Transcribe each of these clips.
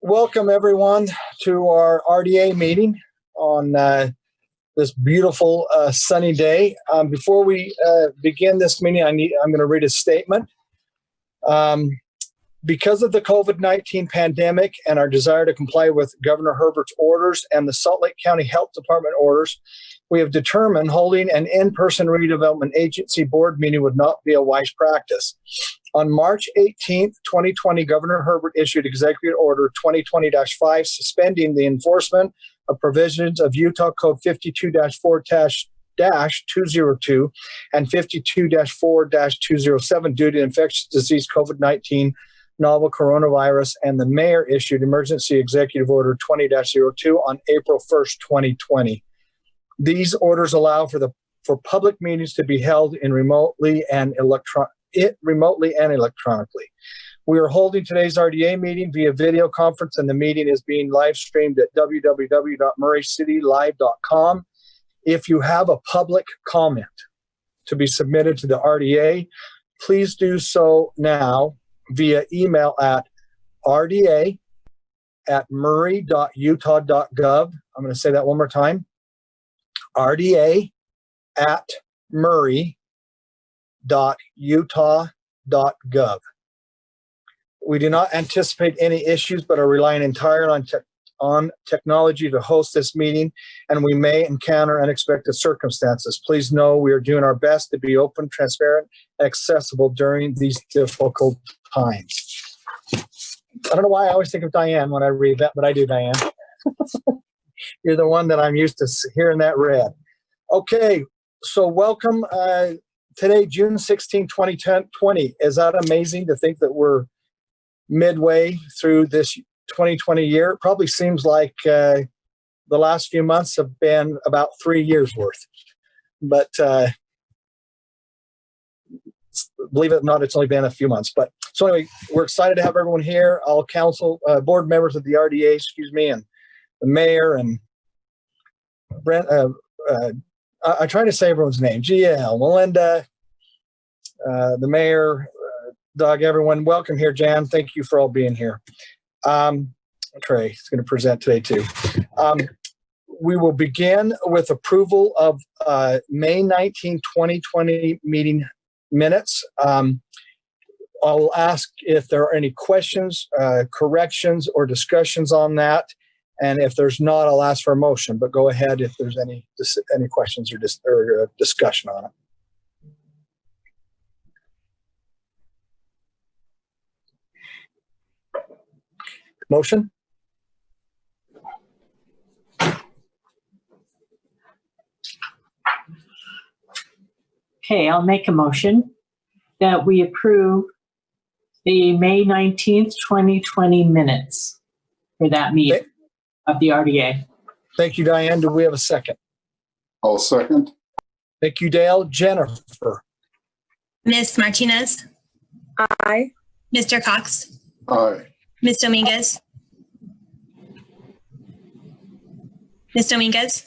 Welcome everyone to our RDA meeting on this beautiful sunny day. Before we begin this meeting, I'm going to read a statement. Because of the COVID-19 pandemic and our desire to comply with Governor Herbert's orders and the Salt Lake County Health Department orders, we have determined holding an in-person redevelopment agency board meeting would not be a wise practice. On March 18th, 2020, Governor Herbert issued Executive Order 2020-5 suspending the enforcement of provisions of Utah Code 52-4-202 and 52-4-207 due to infectious disease COVID-19 novel coronavirus, and the mayor issued Emergency Executive Order 20-02 on April 1st, 2020. These orders allow for public meetings to be held remotely and electronically. We are holding today's RDA meeting via video conference, and the meeting is being live streamed at www.murraycitylive.com. If you have a public comment to be submitted to the RDA, please do so via email at rda@murray.utah.gov. I'm going to say that one more time. rda@murray.utah.gov. We do not anticipate any issues, but are relying entirely on technology to host this meeting, and we may encounter unexpected circumstances. Please know we are doing our best to be open, transparent, and accessible during these difficult times. I don't know why I always think of Diane when I read that, but I do, Diane. You're the one that I'm used to hearing that read. Okay, so welcome today, June 16, 2020. Is that amazing to think that we're midway through this 2020 year? It probably seems like the last few months have been about 3 years worth. But believe it or not, it's only been a few months. But so anyway, we're excited to have everyone here, all council, board members of the RDA, and the mayor and Brent. I try to say everyone's name. GL, Melinda, the mayor, Doug, everyone. Welcome here, Jan. Thank you for all being here. Trey is going to present today too. We will begin with approval of May 19, 2020 meeting minutes. I'll ask if there are any questions, corrections, or discussions on that. And if there's not, I'll ask for a motion. But go ahead if there's any questions or discussion on it. Motion? Okay, I'll make a motion that we approve the May 19th, 2020 minutes for that meeting of the RDA. Thank you, Diane. Do we have a second? I'll second. Thank you, Dale. Jennifer? Ms. Martinez? Aye. Mr. Cox? Aye. Ms. Dominguez? Ms. Dominguez?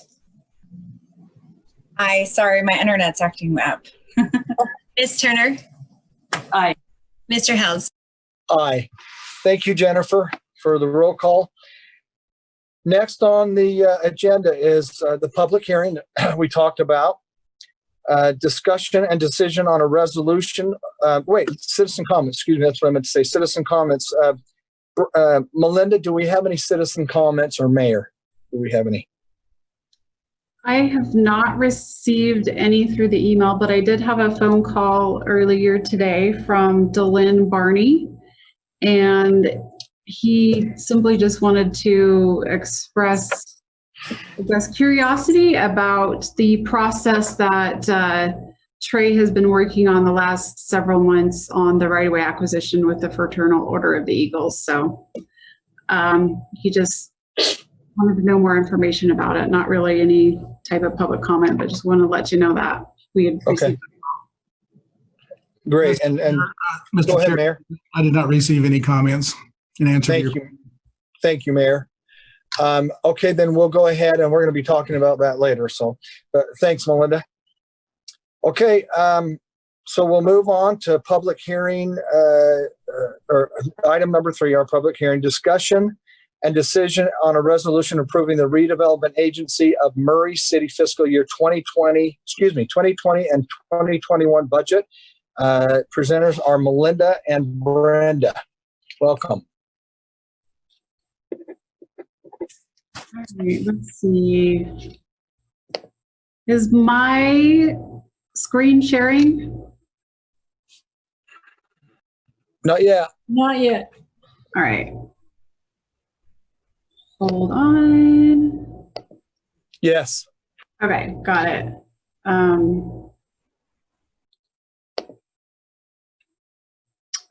Aye. Sorry, my internet's acting up. Ms. Turner? Aye. Mr. Hells? Aye. Thank you, Jennifer, for the roll call. Next on the agenda is the public hearing that we talked about. Discussion and decision on a resolution. Citizen comments. Excuse me, that's what I meant to say. Citizen comments. Melinda, do we have any citizen comments, or Mayor? Do we have any? I have not received any through the email, but I did have a phone call earlier today from Delyn Barney, and he simply just wanted to express, I guess, curiosity about the process that Trey has been working on the last several months on the right-of-way acquisition with the Fraternal Order of the Eagles. So he just wanted to know more information about it. Not really any type of public comment, but just want to let you know that we had received. Great. And Mr. go ahead, Chair, Mayor. I did not receive any comments in answer to your. Thank you, Mayor. Okay, then we'll go ahead, and we're going to be talking about that later. So thanks, Melinda. Okay, so we'll move on to public hearing, or item number 3, our public hearing discussion and decision on a resolution approving the redevelopment agency of Murray City fiscal year 2020 and 2021 budget. Presenters are Melinda and Brenda. Welcome. All right, let's see. Is my screen sharing? Not yet. Not yet. All right. Hold on. Yes. Okay, got it.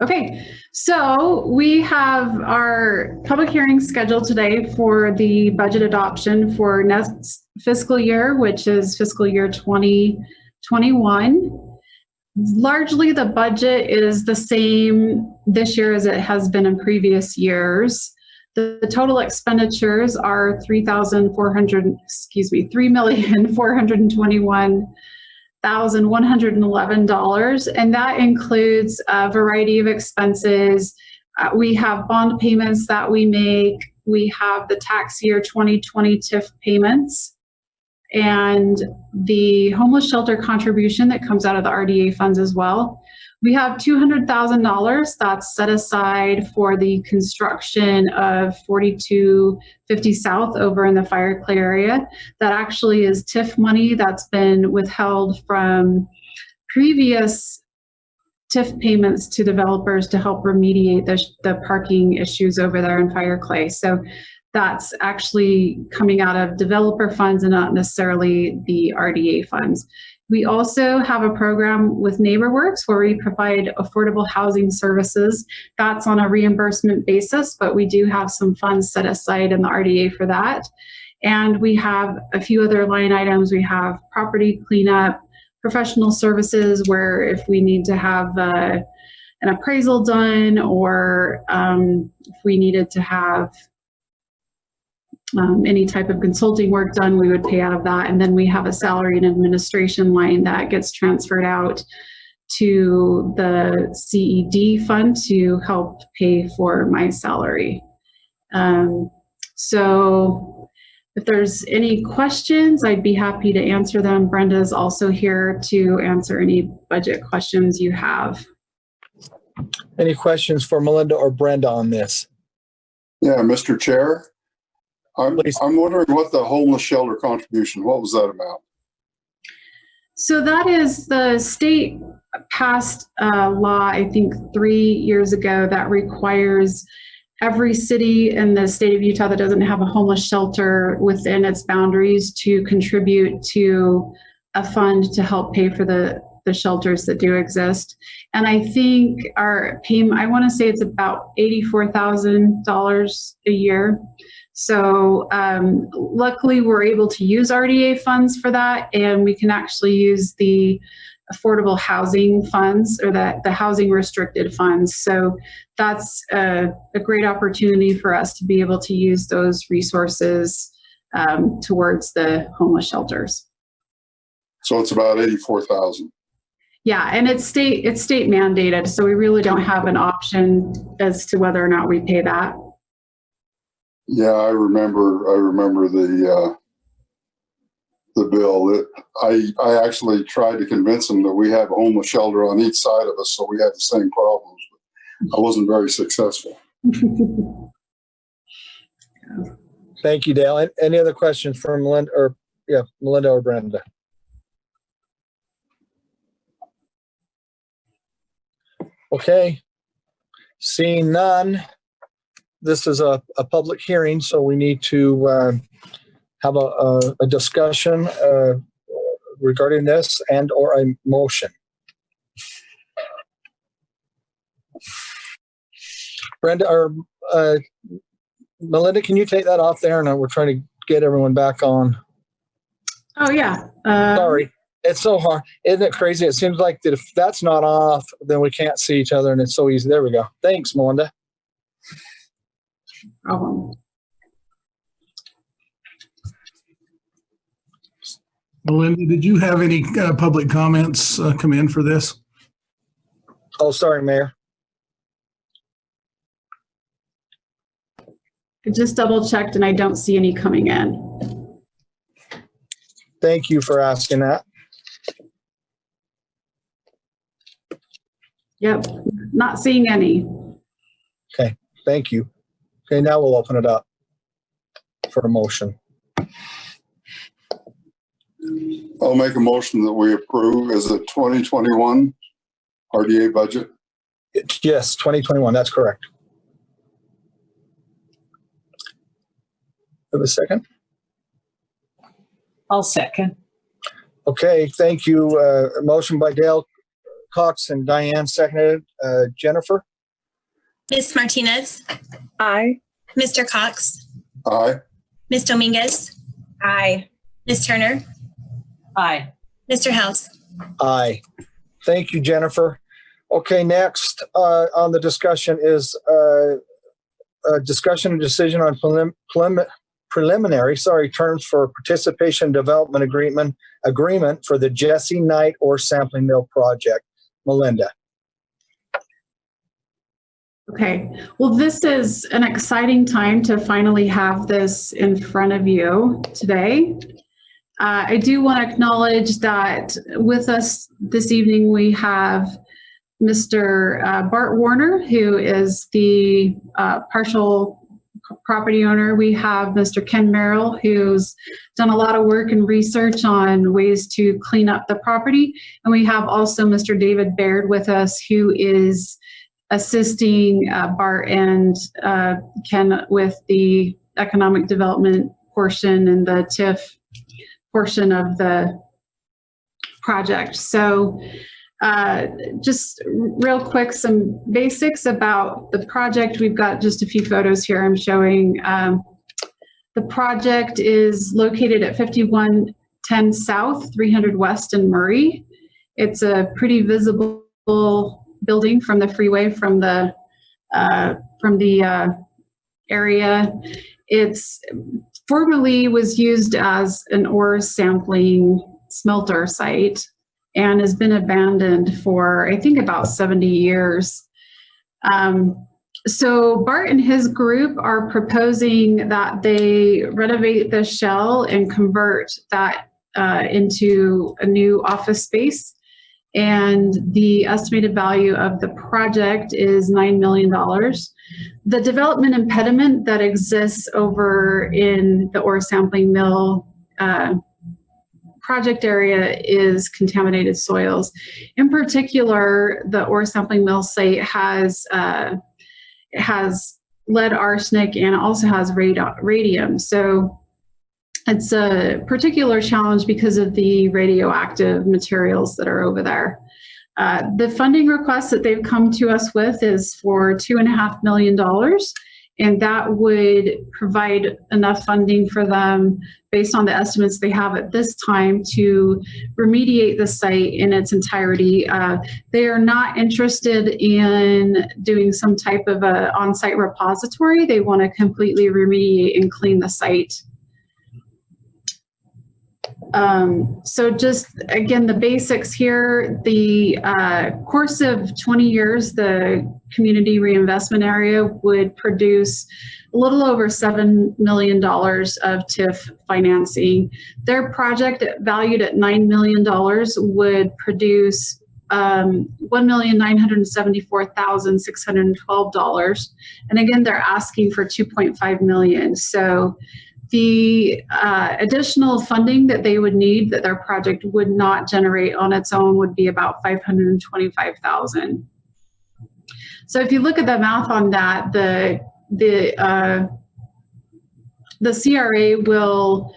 Okay, so we have our public hearing scheduled today for the budget adoption for next fiscal year, which is fiscal year 2021. Largely, the budget is the same this year as it has been in previous years. The total expenditures are $3,421,111, and that includes a variety of expenses. We have bond payments that we make. We have the tax year 2020 TIF payments, and the homeless shelter contribution that comes out of the RDA funds as well. We have $200,000 that's set aside for the construction of 4250 South over in the Fire Clay area. That actually is TIF money that's been withheld from previous TIF payments to developers to help remediate the parking issues over there in Fire Clay. So that's actually coming out of developer funds and not necessarily the RDA funds. We also have a program with NeighborWorks where we provide affordable housing services. That's on a reimbursement basis, but we do have some funds set aside in the RDA for that. And we have a few other line items. We have property cleanup, professional services, where if we need to have an appraisal done, or if we needed to have any type of consulting work done, we would pay out of that. And then we have a salary and administration line that gets transferred out to the CED fund to help pay for my salary. So if there's any questions, I'd be happy to answer them. Brenda's also here to answer any budget questions you have. Any questions for Melinda or Brenda on this? Yeah, Mr. Chair, Please. I'm wondering what the homeless shelter contribution, what was that about? So that is the state passed a law, I think 3 years ago, that requires every city in the state of Utah that doesn't have a homeless shelter within its boundaries to contribute to a fund to help pay for the shelters that do exist. And I think our payment, I want to say it's about $84,000 a year. So luckily we're able to use RDA funds for that, and we can actually use the affordable housing funds, or the housing restricted funds. So that's a great opportunity for us to be able to use those resources towards the homeless shelters. So it's about 84,000. Yeah, and it's state mandated, so we really don't have an option as to whether or not we pay that. Yeah, I remember the bill. I actually tried to convince them that we have a homeless shelter on each side of us, so we have the same problems. But I wasn't very successful. Thank you, Dale. Any other questions for Melinda or Brenda? Okay, seeing none, this is a public hearing, so we need to have a discussion regarding this and or a motion. Brenda or Melinda, can you take that off there? And we're trying to get everyone back on. Oh, yeah. Sorry. It's so hard. Isn't it crazy? It seems like that if that's not off, then we can't see each other, and it's so easy. There we go. Thanks, Melinda. Melinda, did you have any public comments come in for this? Oh, sorry, Mayor. I just double checked and I don't see any coming in. Thank you for asking that. Yep, not seeing any. Thank you. Okay, now we'll open it up for a motion. I'll make a motion that we approve as a 2021 RDA budget. Yes, 2021, that's correct. Have a second? I'll second. Okay, thank you. Motion by Dale Cox and Diane, seconded. Jennifer? Ms. Martinez, Aye. Mr. Cox, Aye. Ms. Dominguez, Aye. Ms. Turner, Aye. Mr. House. Aye. Thank you, Jennifer. Okay, next on the discussion is a discussion and decision on preliminary terms for participation development agreement for the Jesse Knight ore sampling mill project. Melinda. Okay, well, this is an exciting time to finally have this in front of you today. I do want to acknowledge that with us this evening, we have Mr. Bart Warner, who is the partial property owner. We have Mr. Ken Merrill, who's done a lot of work and research on ways to clean up the property. And we have also Mr. David Baird with us, who is assisting Bart and Ken with the economic development portion and the TIF portion of the project. So just real quick, some basics about the project. We've got just a few photos here I'm showing. The project is located at 5110 South, 300 West in Murray. It's a pretty visible building from the freeway, from the area. It's formerly was used as an ore sampling smelter site and has been abandoned for, I think, about 70 years. So Bart and his group are proposing that they renovate the shell and convert that into a new office space. And the estimated value of the project is $9 million. The development impediment that exists over in the ore sampling mill project area is contaminated soils. In particular, the ore sampling mill site has lead arsenic and also has radium. So it's a particular challenge because of the radioactive materials that are over there. The funding request that they've come to us with is for $2.5 million, and that would provide enough funding for them based on the estimates they have at this time to remediate the site in its entirety. They are not interested in doing some type of a on-site repository. They want to completely remediate and clean the site. So just, again, the basics here, the course of 20 years, the community reinvestment area would produce a little over $7 million of TIF financing. Their project valued at $9 million would produce $1,974,612. And again, they're asking for $2.5 million. So the additional funding that they would need that their project would not generate on its own would be about $525,000. So if you look at the math on that, the CRA will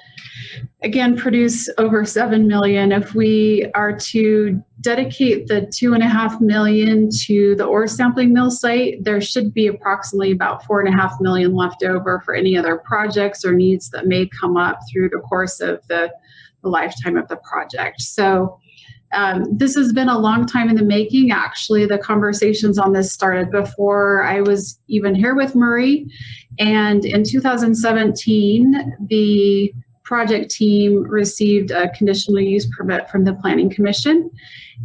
again produce over $7 million. If we are to dedicate the $2.5 million to the ore sampling mill site, there should be approximately about $4.5 million left over for any other projects or needs that may come up through the course of the lifetime of the project. So this has been a long time in the making. Actually, the conversations on this started before I was even here with Murray. And in 2017, the project team received a conditional use permit from the Planning Commission,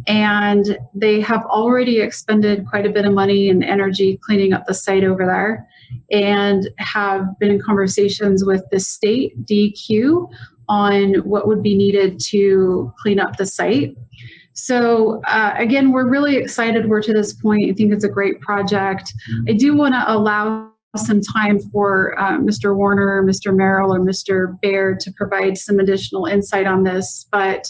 and they have already expended quite a bit of money and energy cleaning up the site over there. and have been in conversations with the state DEQ on what would be needed to clean up the site. So again, we're really excited we're to this point. I think it's a great project. I do want to allow some time for Mr. Warner, Mr. Merrill, or Mr. Baird to provide some additional insight on this, but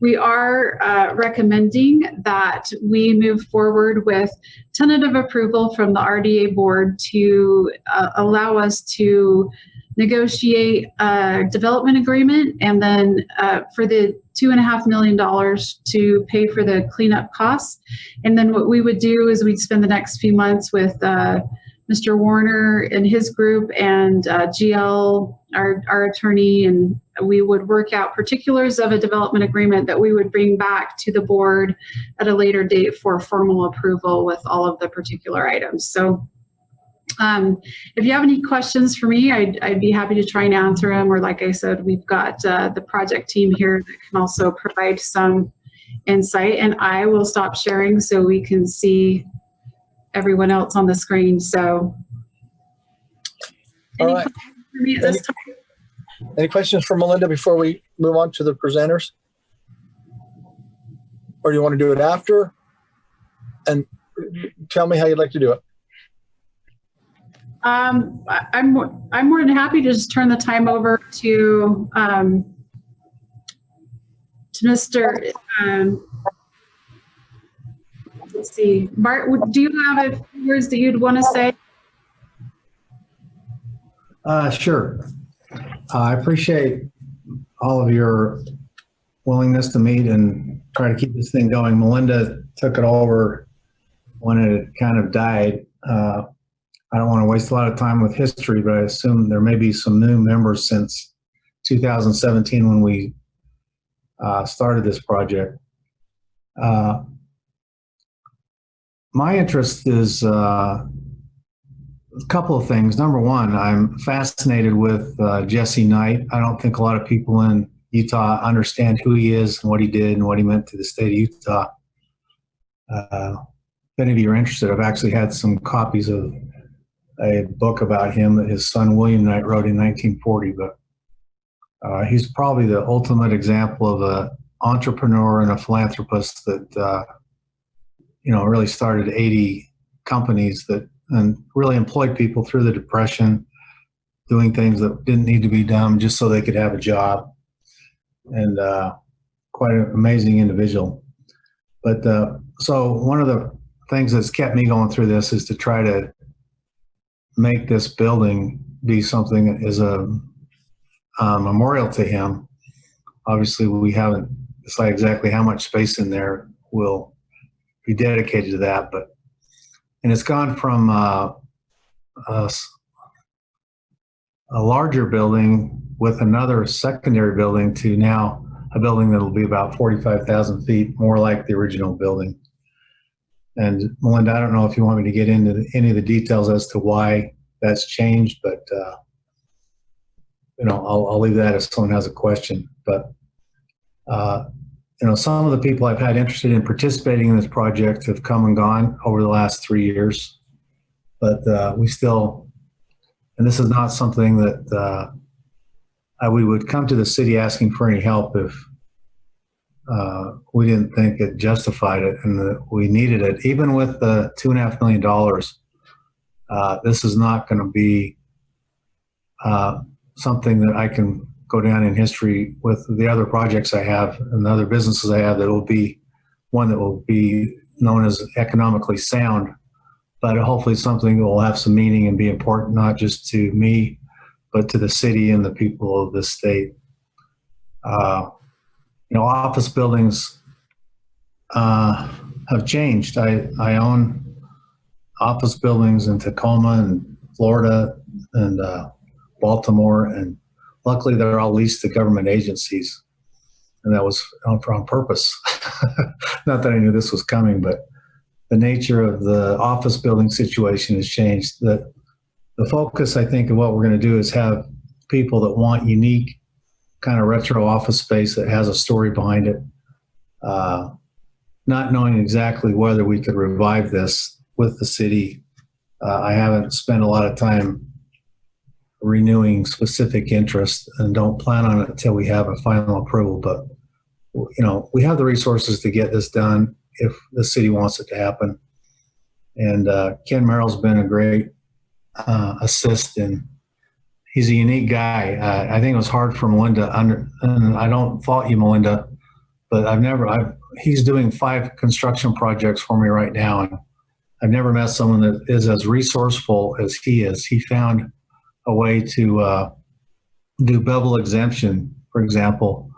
we are recommending that we move forward with tentative approval from the RDA board to allow us to negotiate a development agreement, and then for the $2.5 million to pay for the cleanup costs. And then what we would do is we'd spend the next few months with Mr. Warner and his group and GL, our attorney, and we would work out particulars of a development agreement that we would bring back to the board at a later date for formal approval with all of the particular items. So if you have any questions for me, I'd be happy to try and answer them. Or like I said, we've got the project team here that can also provide some insight, and I will stop sharing so we can see everyone else on the screen. So All any right. questions for me at this time? Any questions for Melinda before we move on to the presenters? Or do you want to do it after? And tell me how you'd like to do it. I'm more than happy to just turn the time over to Mr. Let's see, Bart, do you have a few words that you'd want to say? Sure. I appreciate all of your willingness to meet and try to keep this thing going. Melinda took it over when it had kind of died. I don't want to waste a lot of time with history, but I assume there may be some new members since 2017 when we started this project. My interest is a couple of things. Number one, I'm fascinated with Jesse Knight. I don't think a lot of people in Utah understand who he is and what he did and what he meant to the state of Utah. If any of you are interested, I've actually had some copies of a book about him that his son William Knight wrote in 1940, but he's probably the ultimate example of an entrepreneur and a philanthropist that really started 80 companies that and really employed people through the Depression, doing things that didn't need to be done just so they could have a job, and quite an amazing individual. But so one of the things that's kept me going through this is to try to make this building be something that is a memorial to him. Obviously, we haven't decided exactly how much space in there will be dedicated to that, and it's gone from a larger building with another secondary building to now a building that'll be about 45,000 feet, more like the original building. And Melinda, I don't know if you want me to get into any of the details as to why that's changed, but I'll leave that if someone has a question. But some of the people I've had interested in participating in this project have come and gone over the last 3 years, but we still, and this is not something that we would come to the city asking for any help if we didn't think it justified it and that we needed it. Even with the $2.5 million, this is not going to be something that I can go down in history with the other projects I have and the other businesses I have. That will be one that will be known as economically sound, but hopefully something that will have some meaning and be important, not just to me, but to the city and the people of this state. Office buildings have changed. I own office buildings in Tacoma and Florida and Baltimore, and luckily they're all leased to government agencies, and that was on purpose. Not that I knew this was coming, but the nature of the office building situation has changed. The focus, I think, of what we're going to do is have people that want unique kind of retro office space that has a story behind it, not knowing exactly whether we could revive this with the city I haven't spent a lot of time renewing specific interest and don't plan on it until we have a final approval. But, we have the resources to get this done if the city wants it to happen. And Ken Merrill's been a great assist, and he's a unique guy. I think it was hard for Melinda and I don't fault you, Melinda, but he's doing 5 construction projects for me right now. And I've never met someone that is as resourceful as he is. He found a way to do bevel exemption, for example,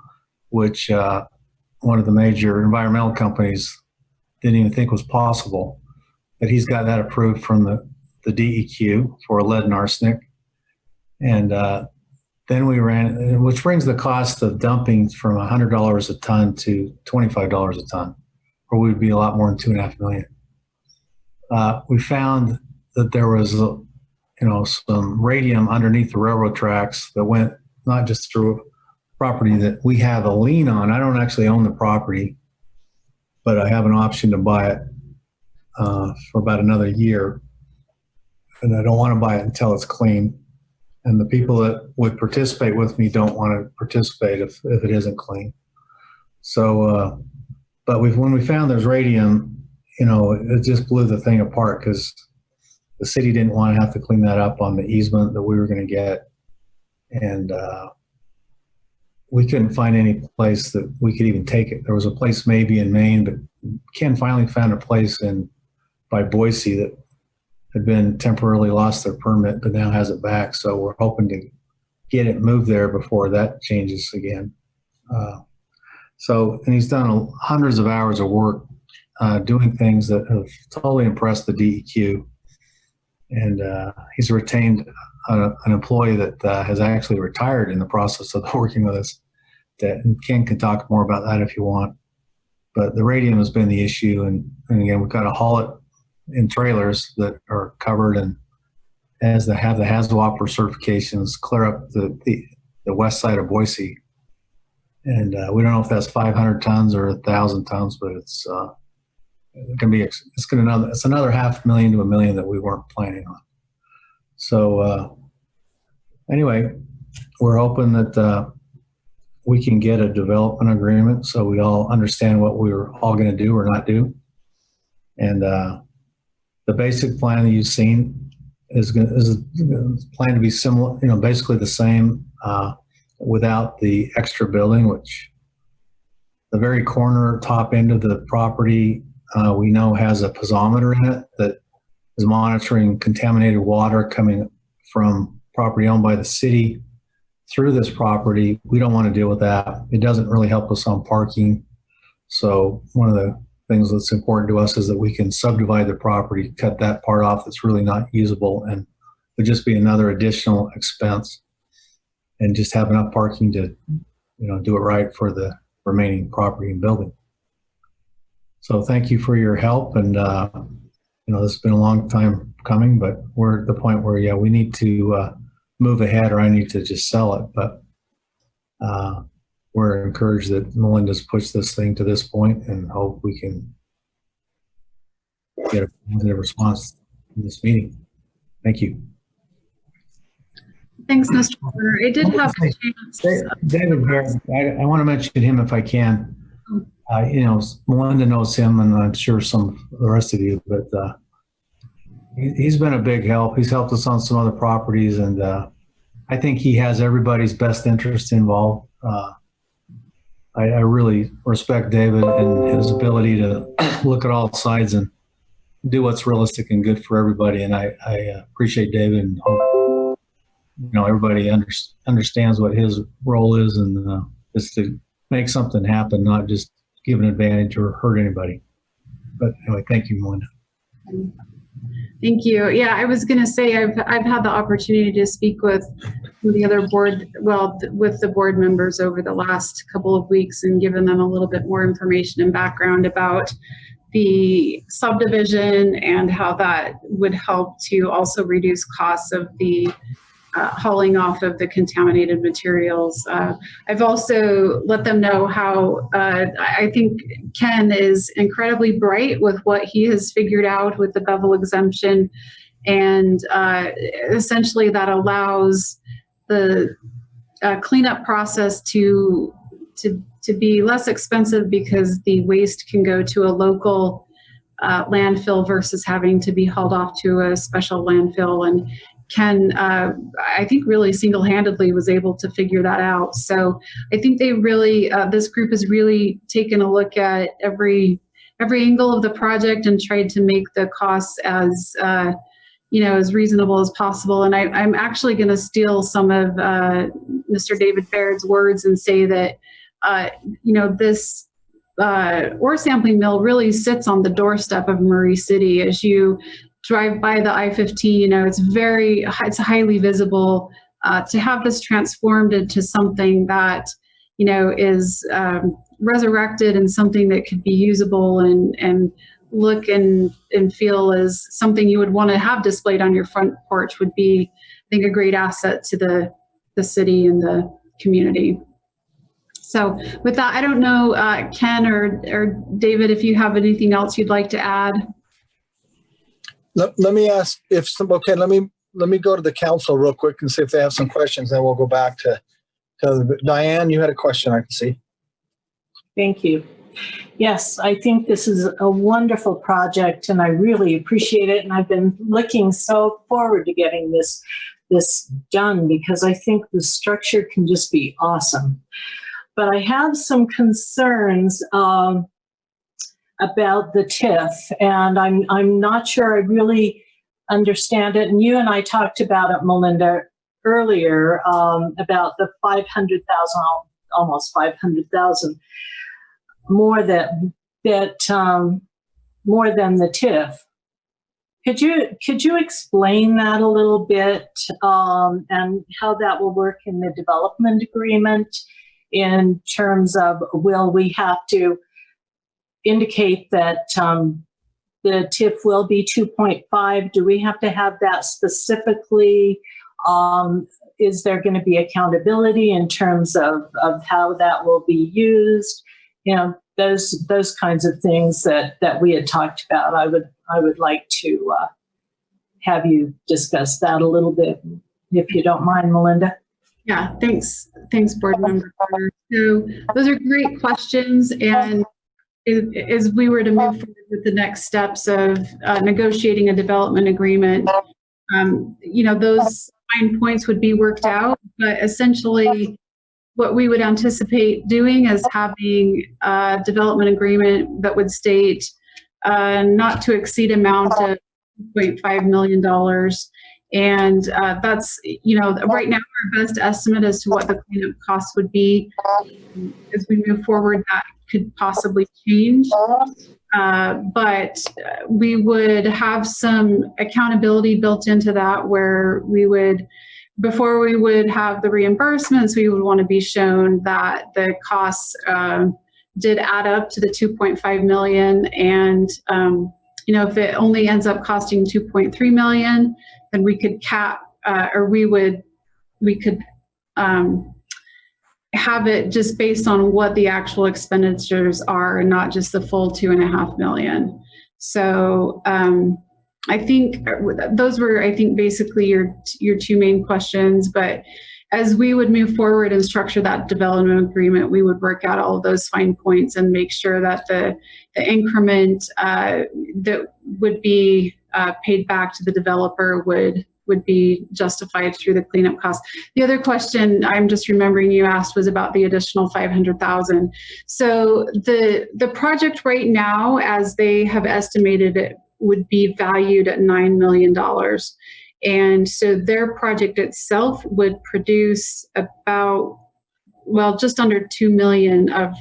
which one of the major environmental companies didn't even think was possible. But he's got that approved from the DEQ for lead and arsenic. And then we ran, which brings the cost of dumping from $100 a ton to $25 a ton, or we'd be a lot more than $2.5 million. We found that there was, some radium underneath the railroad tracks that went not just through property that we have a lien on. I don't actually own the property, but I have an option to buy it for about another year. And I don't want to buy it until it's clean. And the people that would participate with me don't want to participate if it isn't clean. So, but when we found there's radium, it just blew the thing apart because the city didn't want to have to clean that up on the easement that we were going to get. And we couldn't find any place that we could even take it. There was a place maybe in Maine, but Ken finally found a place by Boise that had been temporarily lost their permit, but now has it back. So we're hoping to get it moved there before that changes again. And he's done hundreds of hours of work doing things that have totally impressed the DEQ. And he's retained an employee that has actually retired in the process of working with us. And Ken can talk more about that if you want. But the radium has been the issue. And again, we've got to haul it in trailers that are covered and have the HAZWOPER certifications clear up the west side of Boise. And we don't know if that's 500 tons or 1,000 tons, but it's another $500,000 to $1 million that we weren't planning on. So anyway, we're hoping that we can get a development agreement so we all understand what we were all going to do or not do. And the basic plan that you've seen is planned to be similar, basically the same without the extra building, which the very corner top end of the property we know has a piezometer in it that is monitoring contaminated water coming from property owned by the city through this property. We don't want to deal with that. It doesn't really help us on parking. So one of the things that's important to us is that we can subdivide the property, cut that part off that's really not usable, and it would just be another additional expense, and just have enough parking to, do it right for the remaining property and building. So thank you for your help. And, this has been a long time coming, but we're at the point where, we need to move ahead, or I need to just sell it. But we're encouraged that Melinda's pushed this thing to this point and hope we can get a positive response in this meeting. Thank you. Thanks, Mr. Porter. I did have a chance. David Barrett, I want to mention him if I can. Melinda knows him, and I'm sure some of the rest of you, but he's been a big help. He's helped us on some other properties, and I think he has everybody's best interest involved. I really respect David and his ability to look at all sides and do what's realistic and good for everybody. And I appreciate David, and hope everybody understands what his role is, and is to make something happen, not just give an advantage or hurt anybody. But anyway, thank you, Melinda. Thank you. Yeah, I was going to say I've had the opportunity to speak with the other board, with the board members over the last couple of weeks, and given them a little bit more information and background about the subdivision and how that would help to also reduce costs of the hauling off of the contaminated materials. I've also let them know how I think Ken is incredibly bright with what he has figured out with the bevel exemption, And essentially that allows the cleanup process to be less expensive because the waste can go to a local landfill versus having to be hauled off to a special landfill. And Ken, I think really single-handedly was able to figure that out. So I think they really, this group has really taken a look at every angle of the project and tried to make the costs as as reasonable as possible. And I'm actually going to steal some of Mr. David Baird's words and say that this ore sampling mill really sits on the doorstep of Murray City. As you drive by the I-15, it's highly visible. To have this transformed into something that is resurrected and something that could be usable and look and feel as something you would want to have displayed on your front porch would be, I think, a great asset to the city and the community. So with that, I don't know, Ken or David, if you have anything else you'd like to add. Let me ask if some, okay, let me go to the council real quick and see if they have some questions, then we'll go back to Diane, you had a question, I can see. Thank you. Yes, I think this is a wonderful project and I really appreciate it. And I've been looking so forward to getting this done because I think the structure can just be awesome. But I have some concerns about the TIF, and I'm not sure I really understand it. And you and I talked about it, Melinda, earlier about the 500,000, almost 500,000 more than the TIF. Could you explain that a little bit and how that will work in the development agreement in terms of will we have to indicate that the TIF will be 2.5? Do we have to have that specifically? Is there going to be accountability in terms of how that will be used? Those kinds of things that we had talked about. I would like to have you discuss that a little bit, if you don't mind, Melinda. Yeah, thanks, Board Member Carter. So those are great questions, and as we were to move forward with the next steps of negotiating a development agreement, those fine points would be worked out, but essentially what we would anticipate doing is having a development agreement that would state not to exceed amount of $2.5 million. And that's, right now our best estimate as to what the cleanup costs would be. As we move forward, that could possibly change. But we would have some accountability built into that where we would, before we would have the reimbursements, we would want to be shown that the costs did add up to the 2.5 million. And, if it only ends up costing 2.3 million, then we could cap, or we could have it just based on what the actual expenditures are and not just the full 2.5 million. So I think those were, basically your two main questions. But as we would move forward and structure that development agreement, we would work out all of those fine points and make sure that the increment that would be paid back to the developer would be justified through the cleanup costs. The other question I'm just remembering you asked was about the additional 500,000. So the project right now, as they have estimated it, would be valued at $9 million. And so their project itself would produce about, just under 2 million of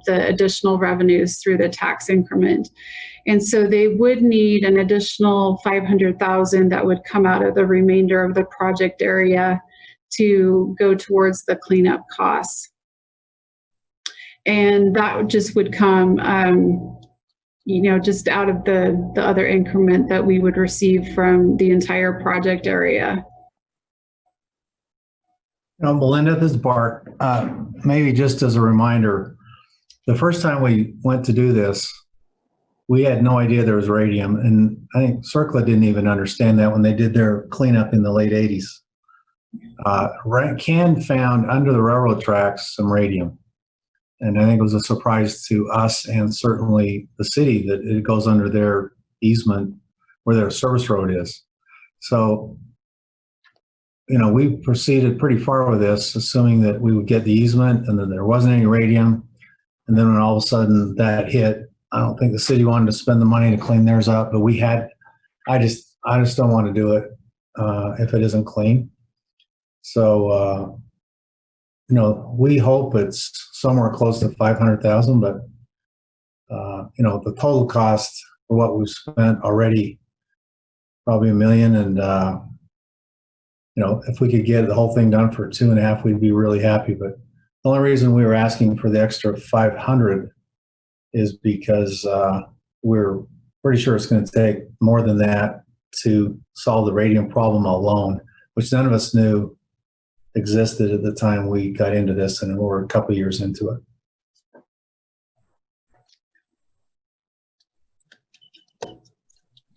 the additional revenues through the tax increment. And so they would need an additional 500,000 that would come out of the remainder of the project area to go towards the cleanup costs. And that just would come, just out of the other increment that we would receive from the entire project area. Melinda, this is Bart. Maybe just as a reminder, the first time we went to do this, we had no idea there was radium. And I think CERCLA didn't even understand that when they did their cleanup in the late 80s. Ken found under the railroad tracks some radium. And I think it was a surprise to us and certainly the city that it goes under their easement where their service road is. So, we proceeded pretty far with this, assuming that we would get the easement and then there wasn't any radium. And then when all of a sudden that hit, I don't think the city wanted to spend the money to clean theirs up, but I just don't want to do it if it isn't clean. So, we hope it's somewhere close to 500,000, but, the total cost for what we've spent already, probably $1 million. And, if we could get the whole thing done for 2.5, we'd be really happy. But the only reason we were asking for the extra 500 is because we're pretty sure it's going to take more than that to solve the radium problem alone, which none of us knew existed at the time we got into this, and we're a couple of years into it.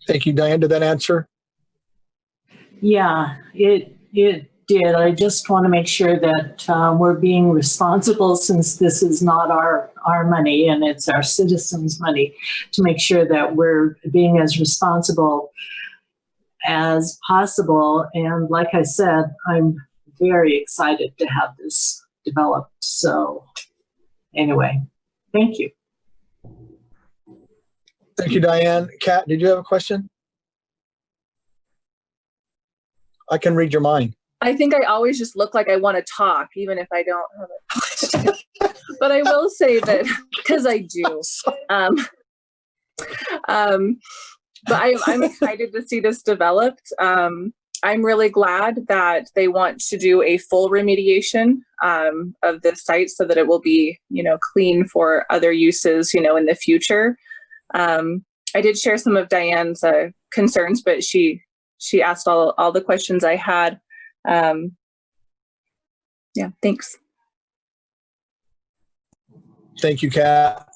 Thank you, Diane. Did that answer? Yeah, it did. I just want to make sure that we're being responsible, since this is not our money and it's our citizens' money, to make sure that we're being as responsible as possible. And like I said, I'm very excited to have this developed. So anyway, thank you. Thank you, Diane. Kat, did you have a question? I can read your mind. I think I always just look like I want to talk, even if I don't have a question. But I will say that, because I do. But I'm excited to see this developed. I'm really glad that they want to do a full remediation of this site so that it will be, clean for other uses, in the future. I did share some of Diane's concerns, but she asked all the questions I had. Yeah, thanks. Thank you, Kat.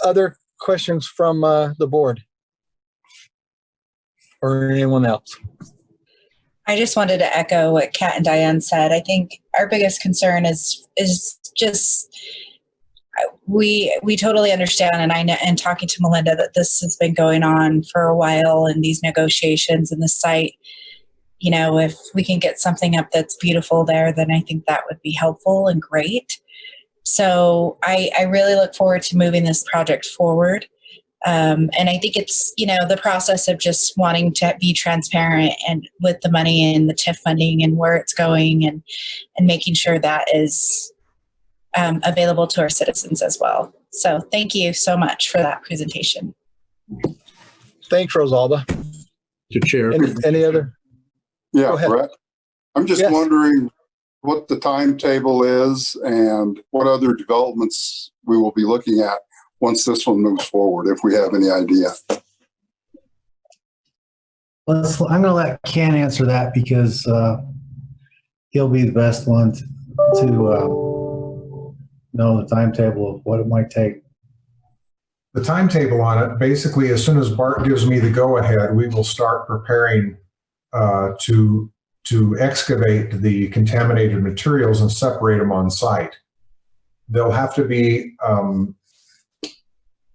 Other questions from the board or anyone else? I just wanted to echo what Kat and Diane said. I think our biggest concern is just we totally understand, and I know, and talking to Melinda, that this has been going on for a while, and these negotiations and the site. If we can get something up that's beautiful there, then I think that would be helpful and great. So I really look forward to moving this project forward. And I think it's, the process of just wanting to be transparent and with the money and the TIF funding and where it's going, and making sure that is available to our citizens as well. So thank you so much for that presentation. Thanks, Rosalba. Mr. Chair. Any other? Yeah, Brett. I'm just wondering what the timetable is and what other developments we will be looking at once this one moves forward, if we have any idea. I'm going to let Ken answer that because he'll be the best one to know the timetable of what it might take. The timetable on it, basically, as soon as Bart gives me the go-ahead, we will start preparing to excavate the contaminated materials and separate them on site. They'll have to be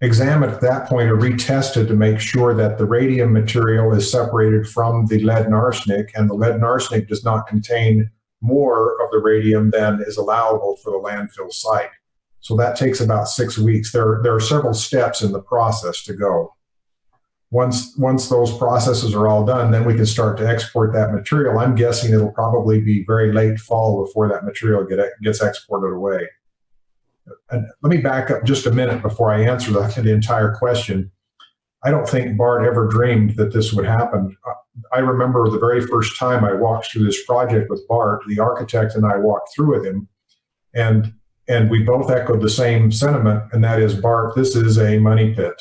examined at that point or retested to make sure that the radium material is separated from the lead and arsenic, and the lead and arsenic does not contain more of the radium than is allowable for the landfill site. So that takes about 6 weeks. There are several steps in the process to go. Once those processes are all done, then we can start to export that material. I'm guessing it'll probably be very late fall before that material gets exported away. And let me back up just a minute before I answer the entire question. I don't think Bart ever dreamed that this would happen. I remember the very first time I walked through this project with Bart, the architect and I walked through with him, and we both echoed the same sentiment, and that is, Bart, this is a money pit.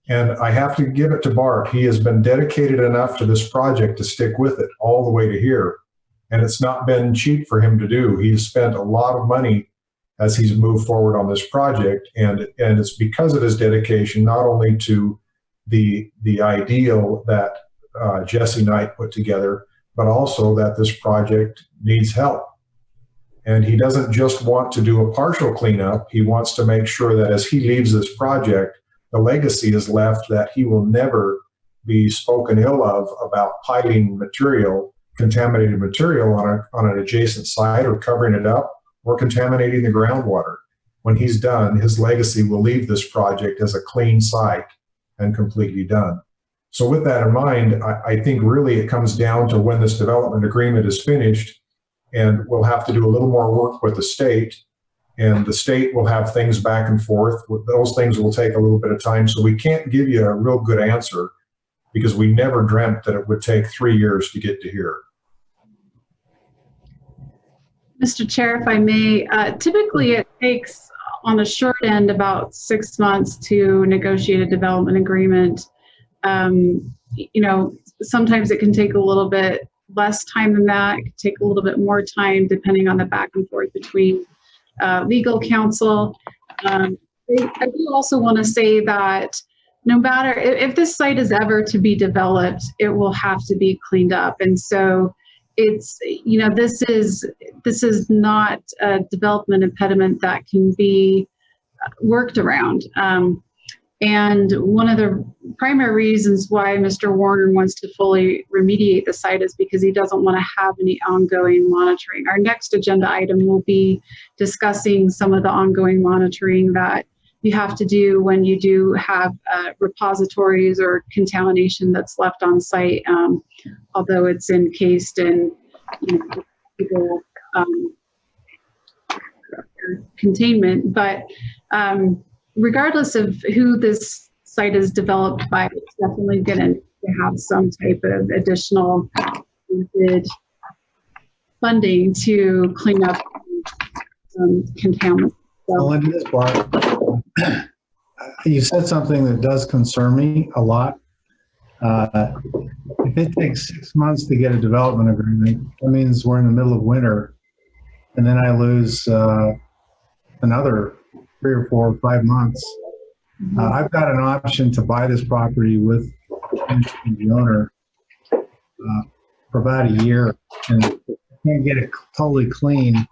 And I have to give it to Bart. He has been dedicated enough to this project to stick with it all the way to here. And it's not been cheap for him to do. He's spent a lot of money as he's moved forward on this project. And it's because of his dedication, not only to the ideal that Jesse Knight put together, but also that this project needs help. And he doesn't just want to do a partial cleanup. He wants to make sure that as he leaves this project, the legacy is left that he will never be spoken ill of about piling material, contaminated material on an adjacent site, or covering it up, or contaminating the groundwater. When he's done, his legacy will leave this project as a clean site and completely done. So with that in mind, I think really it comes down to when this development agreement is finished, and we'll have to do a little more work with the state, and the state will have things back and forth. Those things will take a little bit of time. So we can't give you a real good answer, because we never dreamt that it would take 3 years to get to here. Mr. Chair, if I may, typically it takes on the short end about 6 months to negotiate a development agreement. You know, sometimes it can take a little bit less time than that. It can take a little bit more time depending on the back and forth between legal counsel. I do also want to say that no matter if this site is ever to be developed, it will have to be cleaned up. And so it's, you know, this is not a development impediment that can be worked around. And one of the primary reasons why Mr. Warner wants to fully remediate the site is because he doesn't want to have any ongoing monitoring. Our next agenda item will be discussing some of the ongoing monitoring that you have to do when you do have repositories or contamination that's left on site, although it's encased in, you know, people, containment. But regardless of who this site is developed by, it's definitely going to have some type of additional funding to clean up contaminants. So, you said something that does concern me a lot. If it takes 6 months to get a development agreement, that means we're in the middle of winter, and then I lose another 3 or 4 or 5 months. I've got an option to buy this property with the owner for about a year, and if I can't get it totally clean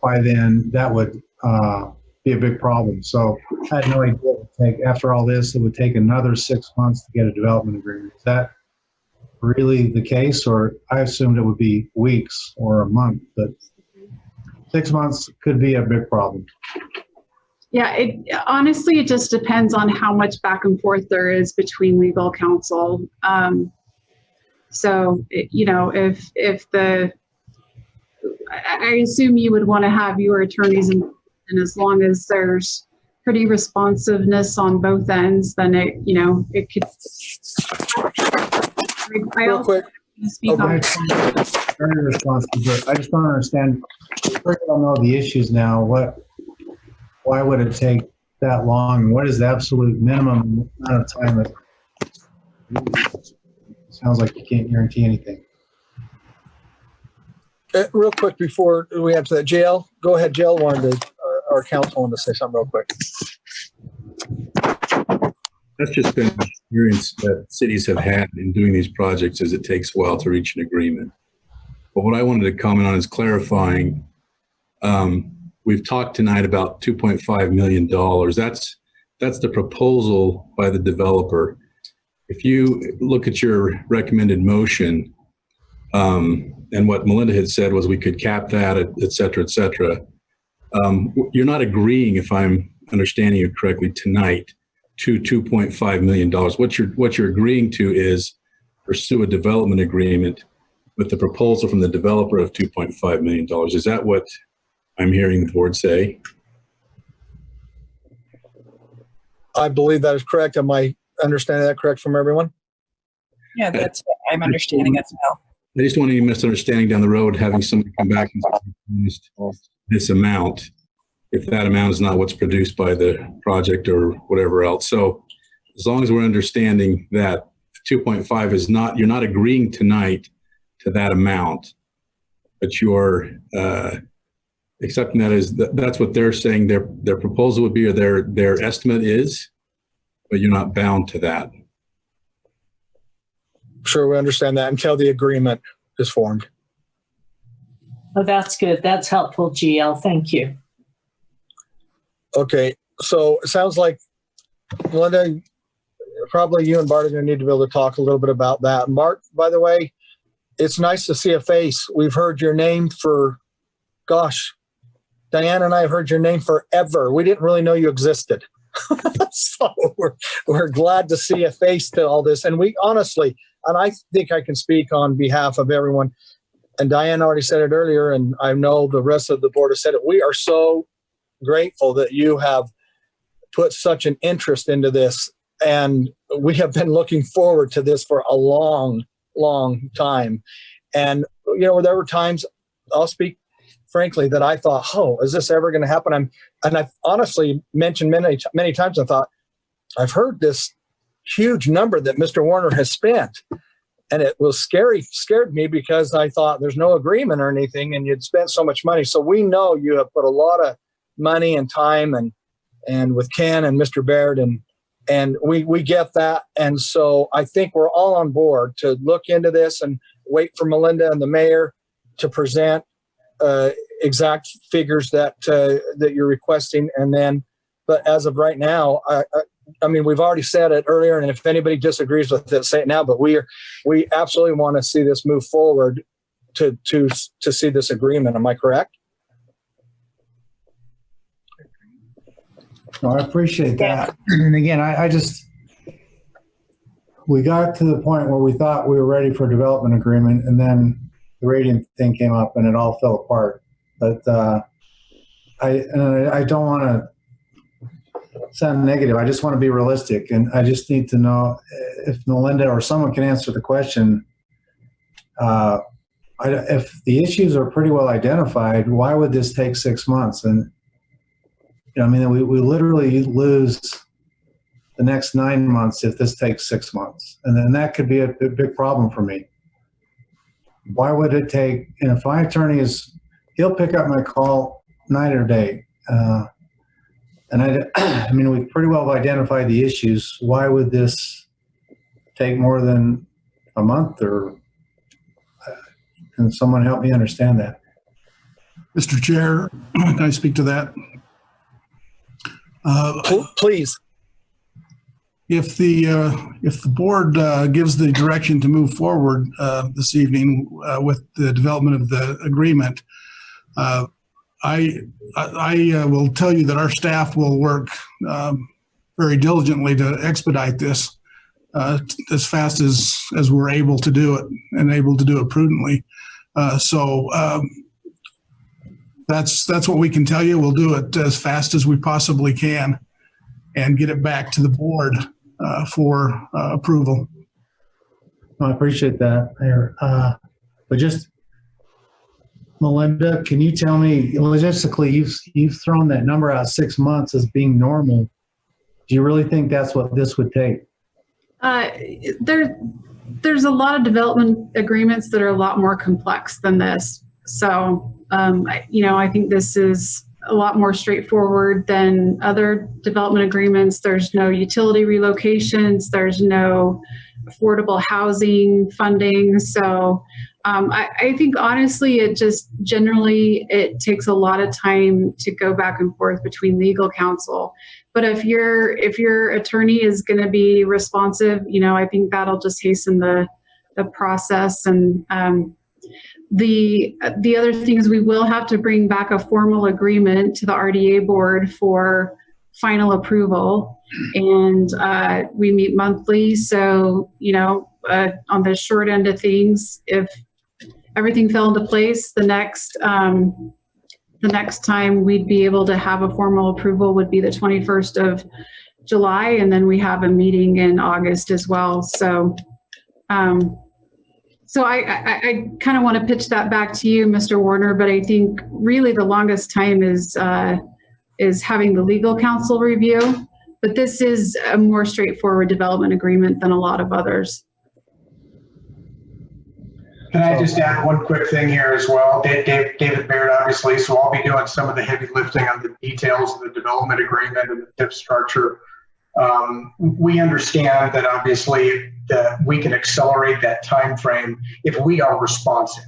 by then, that would be a big problem. So I had no idea it would take, after all this, it would take another 6 months to get a development agreement. Is that really the case? Or I assumed it would be weeks or a month, but 6 months could be a big problem. yeah, honestly, it just depends on how much back and forth there is between legal counsel. So, you know, I assume you would want to have your attorneys, and as long as there's pretty responsiveness on both ends, then it could. Real quick. Very responsive, but I just don't understand. I don't know the issues now. Why would it take that long? What is the absolute minimum amount of time that sounds like you can't guarantee anything? Real quick before we answer that, JL, go ahead. JL wanted to, our counsel wanted to say something real quick. That's just been an experience that cities have had in doing these projects, as it takes a while to reach an agreement. But what I wanted to comment on is clarifying. We've talked tonight about $2.5 million. That's the proposal by the developer. If you look at your recommended motion, and what Melinda had said was we could cap that, et cetera, et cetera. You're not agreeing, if I'm understanding you correctly tonight, to $2.5 million. What you're agreeing to is pursue a development agreement with the proposal from the developer of $2.5 million. Is that what I'm hearing the board say? I believe that is correct. Am I understanding that correct from everyone? Yeah, that's what I'm understanding as well. I just want any misunderstanding down the road, having somebody come back and say this amount, if that amount is not what's produced by the project or whatever else. So as long as we're understanding that 2.5 is not, you're not agreeing tonight to that amount, but you're accepting that as that's what they're saying their proposal would be, or their estimate is, but you're not bound to that. Sure, we understand that until the agreement is formed. Oh, that's good. That's helpful, GL. Thank you. Okay, so it sounds like, Melinda, probably you and Bart are going to need to be able to talk a little bit about that. Bart, by the way, it's nice to see a face. We've heard your name for, gosh, Diane and I have heard your name forever. We didn't really know you existed. So we're glad to see a face to all this. And we honestly, and I think I can speak on behalf of everyone, and Diane already said it earlier, and I know the rest of the board has said it. We are so grateful that you have put such an interest into this. And we have been looking forward to this for a long, long time. And, you know, there were times, I'll speak frankly, that I thought, oh, is this ever going to happen? And I've honestly mentioned many times, I thought, I've heard this huge number that Mr. Warner has spent. And it was scared me because I thought there's no agreement or anything, and you'd spent so much money. So we know you have put a lot of money and time and with Ken and Mr. Baird, and we get that. And so I think we're all on board to look into this and wait for Melinda and the mayor to present exact figures that you're requesting. And then, but as of right now, I mean, we've already said it earlier, and if anybody disagrees with it, say it now, but we absolutely want to see this move forward to see this agreement. Am I correct? No, I appreciate that. And again, we got to the point where we thought we were ready for a development agreement, and then the radiant thing came up and it all fell apart. But I don't want to sound negative. I just want to be realistic, and I just need to know if Melinda or someone can answer the question. If the issues are pretty well identified, why would this take 6 months? And I mean, we literally lose the next 9 months if this takes 6 months, and then that could be a big problem for me. Why would it take? And if my attorney he'll pick up my call night or day. And I mean, we pretty well identified the issues. Why would this take more than a month? Or can someone help me understand that? Mr. Chair, can I speak to that? Please. If the board gives the direction to move forward this evening with the development of the agreement, I will tell you that our staff will work very diligently to expedite this as fast as we're able to do it, and able to do it prudently. So that's what we can tell you. We'll do it as fast as we possibly can and get it back to the board for approval. I appreciate that. But just, Melinda, can you tell me, logistically, you've thrown that number out 6 months as being normal. Do you really think that's what this would take? There's a lot of development agreements that are a lot more complex than this. So, I think this is a lot more straightforward than other development agreements. There's no utility relocations. There's no affordable housing funding. So I think honestly, it just generally, it takes a lot of time to go back and forth between legal counsel. But if your attorney is going to be responsive, I think that'll just hasten the process. And the other thing is we will have to bring back a formal agreement to the RDA board for final approval. And we meet monthly. So, on the short end of things, if everything fell into place, the next time we'd be able to have a formal approval would be the 21st of July. And then we have a meeting in August as well. So, So I kind of want to pitch that back to you, Mr. Warner, but I think really the longest time is having the legal counsel review. But this is a more straightforward development agreement than a lot of others. Can I just add one quick thing here as well? David Baird, obviously, so I'll be doing some of the heavy lifting on the details of the development agreement and the TIF structure. We understand that obviously that we can accelerate that time frame if we are responsive.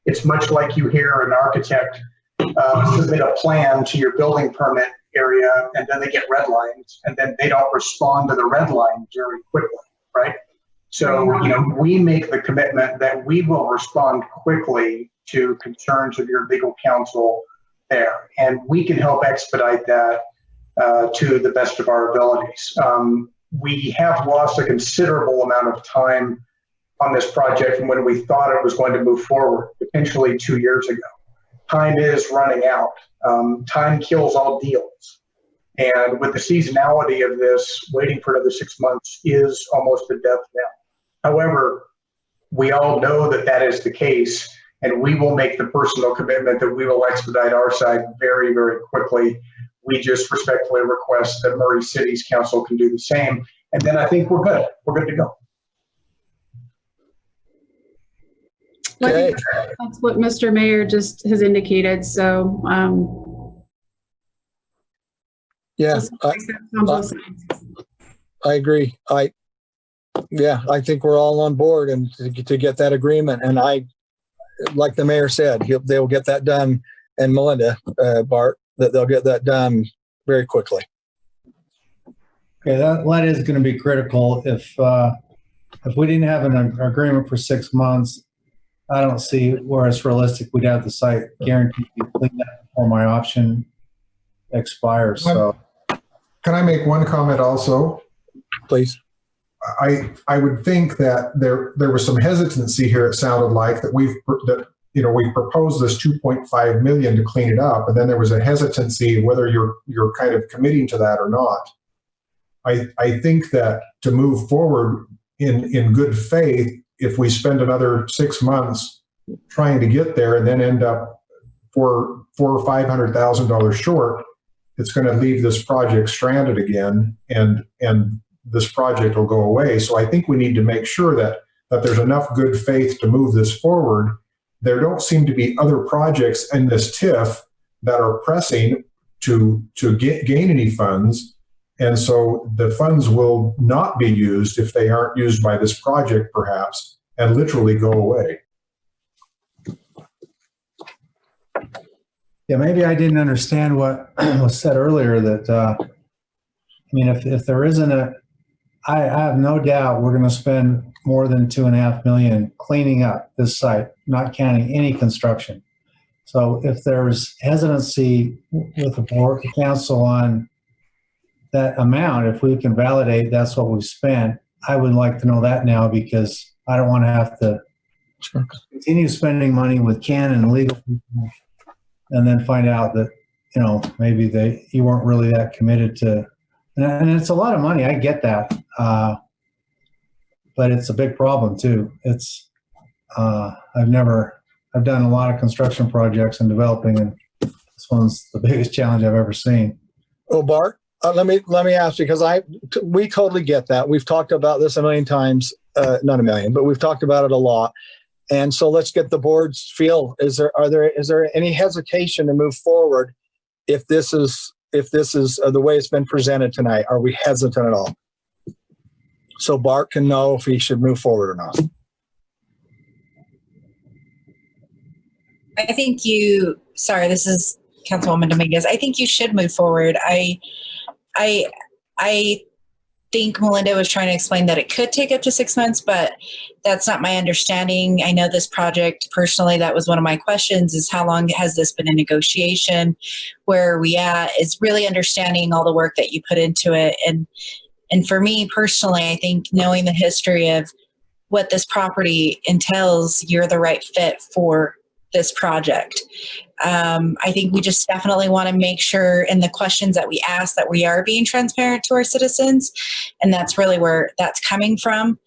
It's much like you hear an architect submit a plan to your building permit area, and then they get red lines, and then they don't respond to the red line very quickly, right? So, we make the commitment that we will respond quickly to concerns of your legal counsel there, and we can help expedite that to the best of our abilities. We have lost a considerable amount of time on this project from when we thought it was going to move forward, potentially 2 years ago. Time is running out. Time kills all deals. And with the seasonality of this, waiting for another 6 months is almost a death knell. However, we all know that that is the case, and we will make the personal commitment that we will expedite our side very, very quickly. We just respectfully request that Murray City's council can do the same. And then I think we're good. We're good to go. Okay. That's what Mr. Mayor just has indicated. So, Yeah, I agree. I think we're all on board and to get that agreement. And like the mayor said, they will get that done. And Melinda, Bart, that they'll get that done very quickly. Okay, that is going to be critical. If we didn't have an agreement for 6 months, I don't see where it's realistic we'd have the site guaranteed to complete that before my option expires. So, can I make one comment also? Please. I would think that there was some hesitancy here. It sounded like that we proposed this 2.5 million to clean it up, and then there was a hesitancy whether you're kind of committing to that or not. I think that to move forward in good faith, if we spend another 6 months trying to get there and then end up $400,000 or $500,000 short, it's going to leave this project stranded again, and this project will go away. So I think we need to make sure that there's enough good faith to move this forward. There don't seem to be other projects in this TIF that are pressing to gain any funds. And so the funds will not be used if they aren't used by this project, perhaps, and literally go away. yeah, maybe I didn't understand what was said earlier that, if there isn't I have no doubt we're going to spend more than $2.5 million cleaning up this site, not counting any construction. So if there's hesitancy with the board, the council on that amount, if we can validate that's what we've spent, I would like to know that now, because I don't want to have to continue spending money with Ken and legal people and then find out that, maybe you weren't really that committed to. And it's a lot of money. I get that. But it's a big problem too. It's, I've done a lot of construction projects and developing, and this one's the biggest challenge I've ever seen. Oh, Bart, let me ask you, because we totally get that. We've talked about this a million times, not a million, but we've talked about it a lot. And so let's get the board's feel. Is there any hesitation to move forward if this is the way it's been presented tonight? Are we hesitant at all? So Bart can know if he should move forward or not. I think this is Councilwoman Dominguez. I think you should move forward. I think Melinda was trying to explain that it could take up to 6 months, but that's not my understanding. I know this project personally, that was one of my questions, is how long has this been in negotiation? Where are we at? Is really understanding all the work that you put into it. And for me personally, I think knowing the history of what this property entails, you're the right fit for this project. I think we just definitely want to make sure in the questions that we ask that we are being transparent to our citizens. And that's really where that's coming from.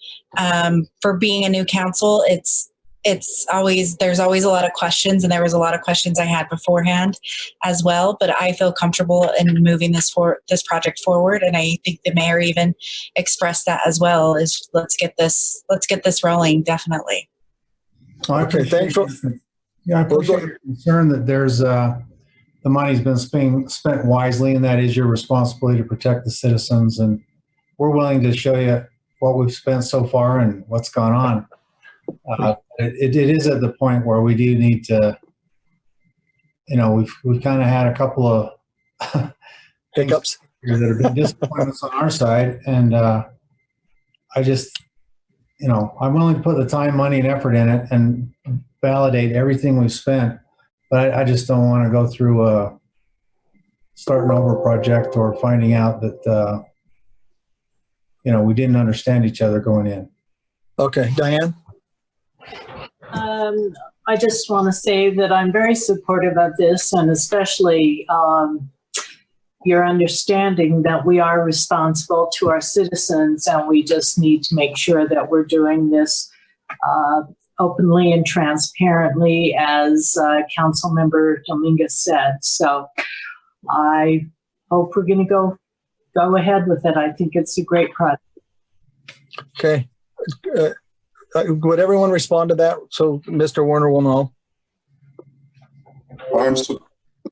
For being a new council, there's always a lot of questions, and there was a lot of questions I had beforehand as well, but I feel comfortable in moving this project forward. And I think the mayor even expressed that as well, is let's get this rolling. Definitely. Okay, thanks for. Yeah, I appreciate your concern that there's the money's been being spent wisely, and that is your responsibility to protect the citizens. And we're willing to show you what we've spent so far and what's gone on. It is at the point where we do need to, we've kind of had a couple of Hiccups that have been disappointments on our side, and I just, I'm willing to put the time, money, and effort in it and validate everything we've spent, but I just don't want to go through a starting over project or finding out that we didn't understand each other going in. Okay, Diane. I just want to say that I'm very supportive of this, and especially your understanding that we are responsible to our citizens, and we just need to make sure that we're doing this openly and transparently, as Councilmember Dominguez said. So I hope we're going to go ahead with it. I think it's a great project. Okay. Would everyone respond to that so Mr. Warner will know? I'm as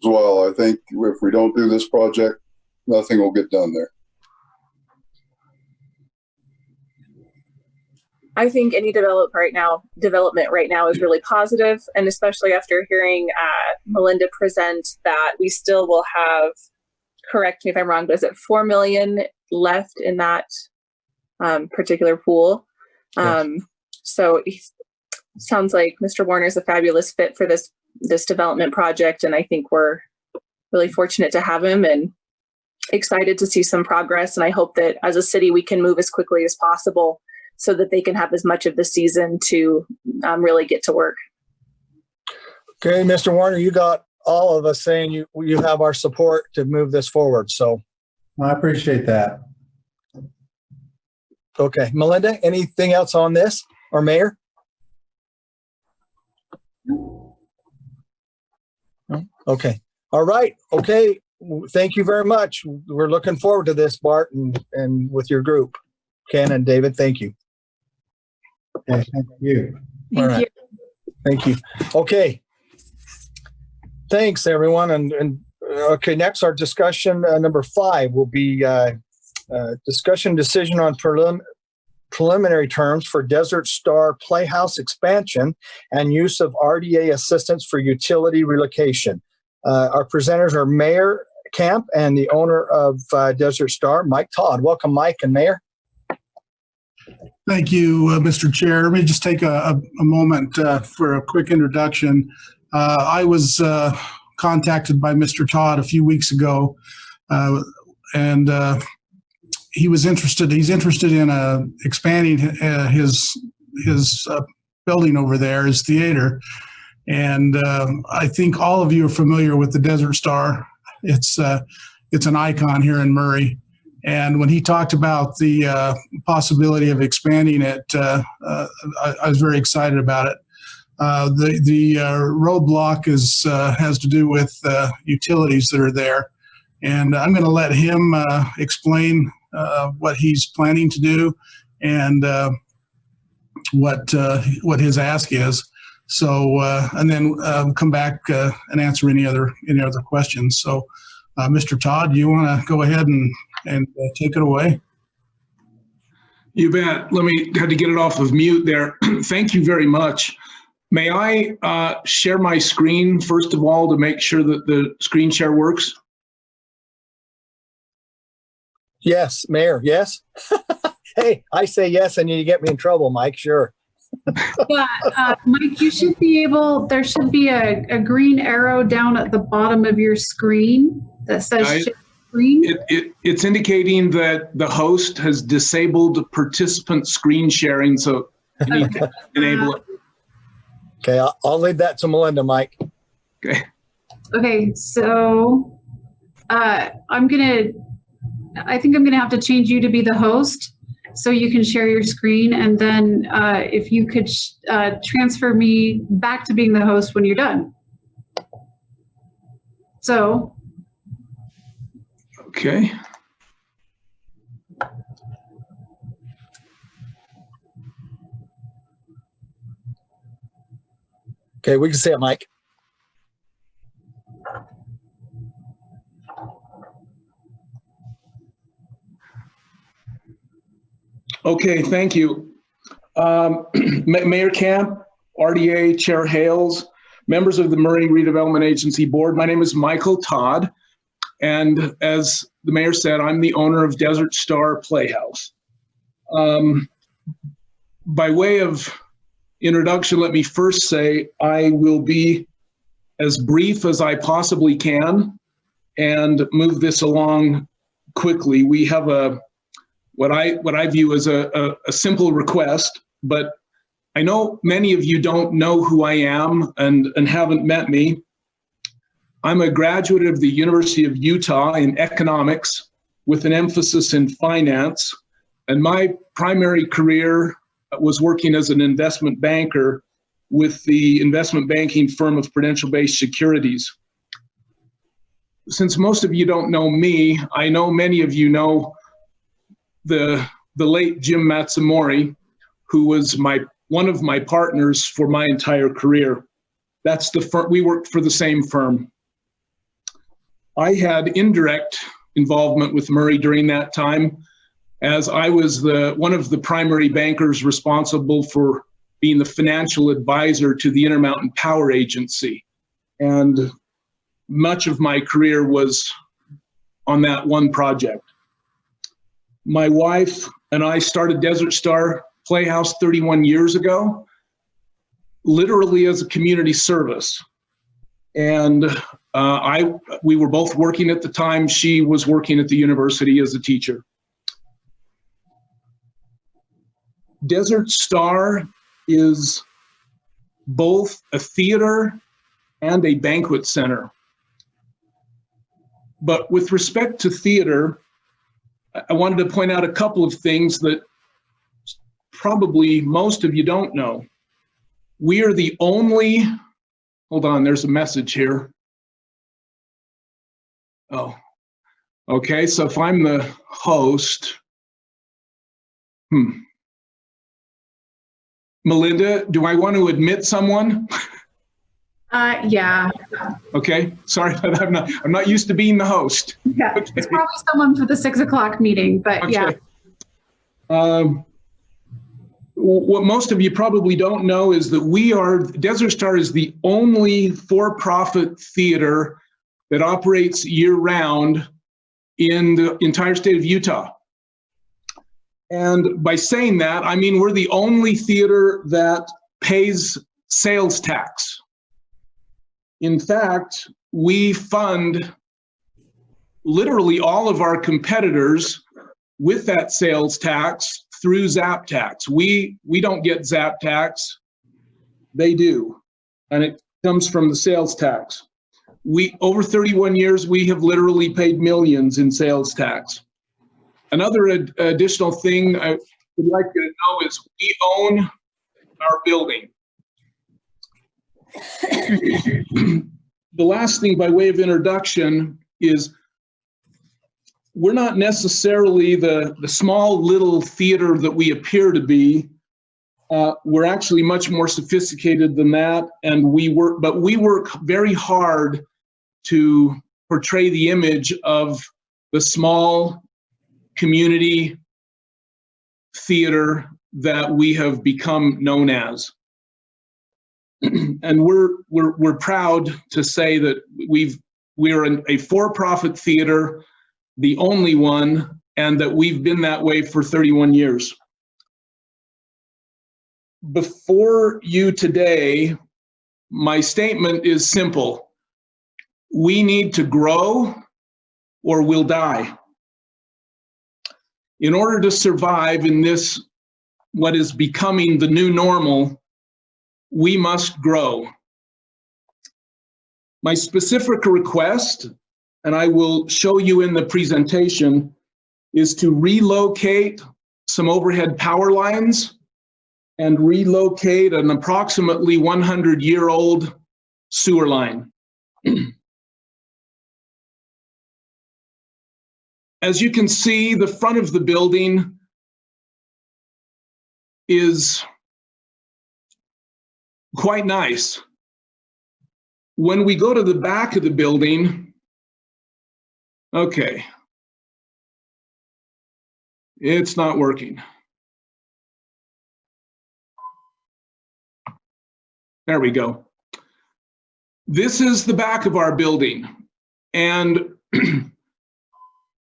well. I think if we don't do this project, nothing will get done there. I think any development right now is really positive, and especially after hearing Melinda present that we still will have, correct me if I'm wrong, but is it 4 million left in that particular pool? Yes. So it sounds like Mr. Warner is a fabulous fit for this development project, and I think we're really fortunate to have him and excited to see some progress. And I hope that as a city we can move as quickly as possible so that they can have as much of the season to really get to work. Okay, Mr. Warner, you got all of us saying you have our support to move this forward. So I appreciate that. Okay, Melinda, anything else on this, or Mayor? Okay. All right. Okay. Thank you very much. We're looking forward to this, Bart, and with your group. Ken and David, thank you. Okay, thank you. Thank you. Thank you. Okay. Thanks, everyone. And okay, next, our discussion number 5 will be discussion decision on preliminary terms for Desert Star Playhouse expansion and use of RDA assistance for utility relocation. Our presenters are Mayor Camp and the owner of Desert Star, Mike Todd. Welcome, Mike and Mayor. Thank you, Mr. Chair. Let me just take a moment for a quick introduction. I was contacted by Mr. Todd a few weeks ago, and he was interested. He's interested in expanding his building over there, his theater. And I think all of you are familiar with the Desert Star. It's an icon here in Murray. And when he talked about the possibility of expanding it, I was very excited about it. The roadblock has to do with utilities that are there. And I'm going to let him explain what he's planning to do and what his ask is. So, and then come back and answer any other questions. So, Mr. Todd, do you want to go ahead and take it away? You bet. Had to get it off of mute there. Thank you very much. May I share my screen first of all to make sure that the screen share works? Yes, Mayor, yes. Hey, I say yes and you get me in trouble, Mike, sure. Yeah, Mike, you should be there should be a green arrow down at the bottom of your screen that says share screen. It's indicating that the host has disabled participant screen sharing, so you need to enable it. Okay, I'll leave that to Melinda, Mike. Okay. Okay, so I think I'm gonna have to change you to be the host so you can share your screen, and then if you could transfer me back to being the host when you're done. So. Okay. Okay, we can see it, Mike. Okay, thank you. Mayor Camp, RDA, Chair Hales, members of the Murray Redevelopment Agency Board, my name is Michael Todd, and as the mayor said, I'm the owner of Desert Star Playhouse. By way of introduction, let me first say I will be as brief as I possibly can and move this along quickly. We have what I view as a simple request, but I know many of you don't know who I am and haven't met me. I'm a graduate of the University of Utah in economics with an emphasis in finance, and my primary career was working as an investment banker with the investment banking firm of Prudential-based securities. Since most of you don't know me, I know many of you know the late Jim Matsumori, who was one of my partners for my entire career. That's the firm, we worked for the same firm. I had indirect involvement with Murray during that time, as I was one of the primary bankers responsible for being the financial advisor to the Intermountain Power Agency. And much of my career was on that one project. My wife and I started Desert Star Playhouse 31 years ago, literally as a community service. And we were both working at the time. She was working at the university as a teacher. Desert Star is both a theater and a banquet center. But with respect to theater, I wanted to point out a couple of things that probably most of you don't know. We are the only, hold on, there's a message here. Oh, okay, so if I'm the host, Melinda, do I want to admit someone? Yeah. Okay, sorry, I'm not used to being the host. Yeah, Okay. it's probably someone for the 6 o'clock meeting, but Okay. yeah. What most of you probably don't know is that Desert Star is the only for-profit theater that operates year-round in the entire state of Utah. And by saying that, I mean we're the only theater that pays sales tax. In fact, we fund literally all of our competitors with that sales tax through ZAP tax. We don't get ZAP tax, they do, and it comes from the sales tax. Over 31 years, we have literally paid millions in sales tax. Another additional thing I would like you to know is we own our building. The last thing by way of introduction is we're not necessarily the small little theater that we appear to be. We're actually much more sophisticated than that, and we work very hard to portray the image of the small community theater that we have become known as. And we're proud to say that we're a for-profit theater, the only one, and that we've been that way for 31 years. Before you today, my statement is simple. We need to grow or we'll die. In order to survive in this, what is becoming the new normal, we must grow. My specific request, and I will show you in the presentation, is to relocate some overhead power lines and relocate an approximately 100-year-old sewer line. As you can see, the front of the building is quite nice. When we go to the back of the building, okay, it's not working. There we go. This is the back of our building. And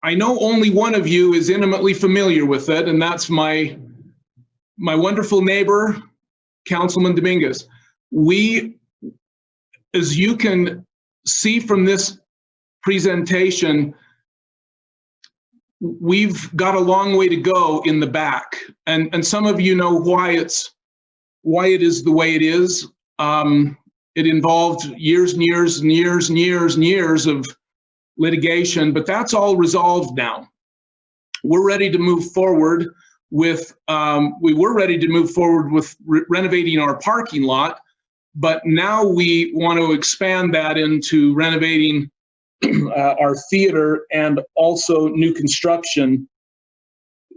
I know only one of you is intimately familiar with it, and that's my wonderful neighbor, Councilman Dominguez. We, as you can see from this presentation, we've got a long way to go in the back. And some of you know why it is the way it is. It involved years and years and years and years and years of litigation, but that's all resolved now. We're ready to move forward with, we were ready to move forward with renovating our parking lot, but now we want to expand that into renovating our theater and also new construction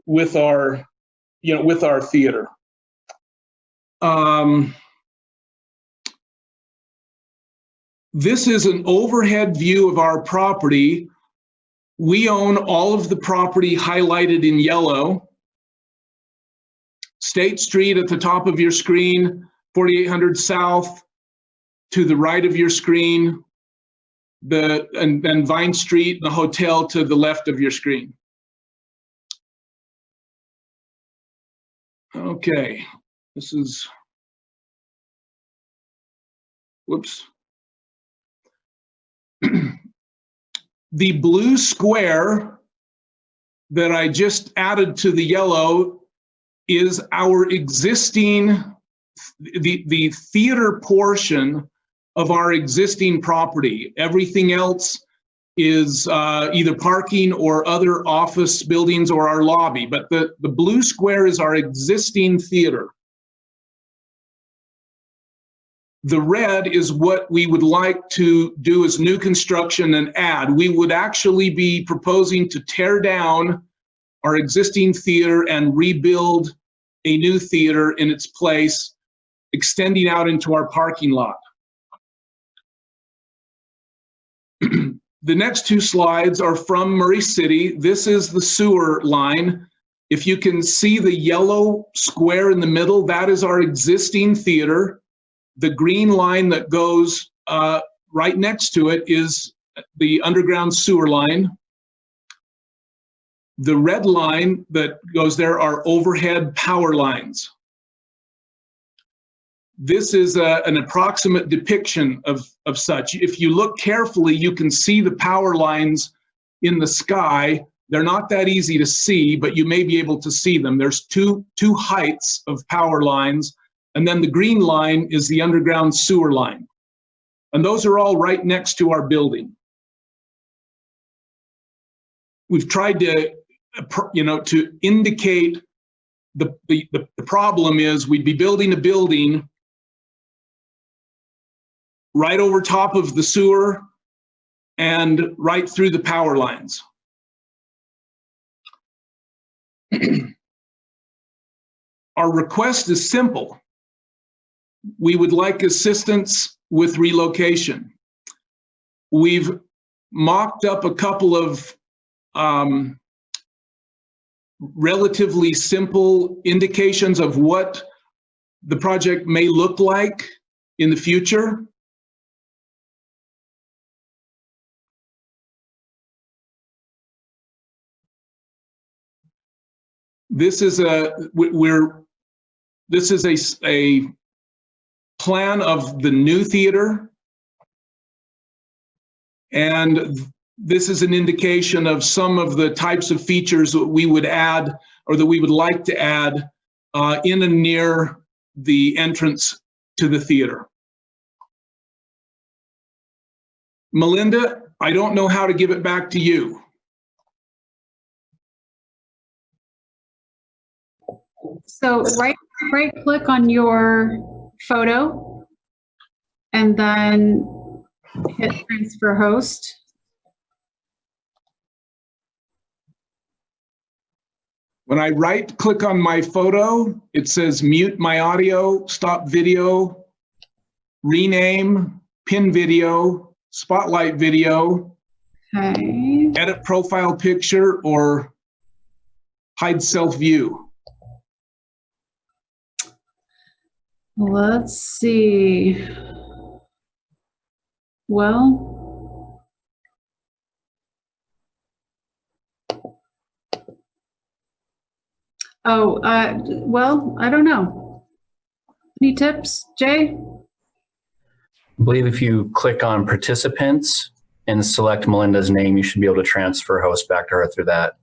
with our, with our theater. This is an overhead view of our property. We own all of the property highlighted in yellow. State Street at the top of your screen, 4800 South to the right of your screen, and then Vine Street, the hotel to the left of your screen. Okay, this is, whoops. The blue square that I just added to the yellow is our existing, the theater portion of our existing property. Everything else is either parking or other office buildings or our lobby, but the blue square is our existing theater. The red is what we would like to do as new construction and add. We would actually be proposing to tear down our existing theater and rebuild a new theater in its place, extending out into our parking lot. The next two slides are from Murray City. This is the sewer line. If you can see the yellow square in the middle, that is our existing theater. The green line that goes right next to it is the underground sewer line. The red line that goes there are overhead power lines. This is an approximate depiction of such. If you look carefully, you can see the power lines in the sky. They're not that easy to see, but you may be able to see them. There's two heights of power lines. And then the green line is the underground sewer line. And those are all right next to our building. We've tried to, to indicate the problem is we'd be building a building right over top of the sewer and right through the power lines. Our request is simple. We would like assistance with relocation. We've mocked up a couple of relatively simple indications of what the project may look like in the future. This is a plan of the new theater, and this is an indication of some of the types of features that we would add or that we would like to add in and near the entrance to the theater. Melinda, I don't know how to give it back to you. So right click on your photo and then hit transfer host. When I right click on my photo, it says mute my audio, stop video, rename, pin video, spotlight video, Okay. edit profile picture, or hide self view. Let's see. Well, well, I don't know. Any tips, Jay? I believe if you click on participants and select Melinda's name, you should be able to transfer host back to her through that.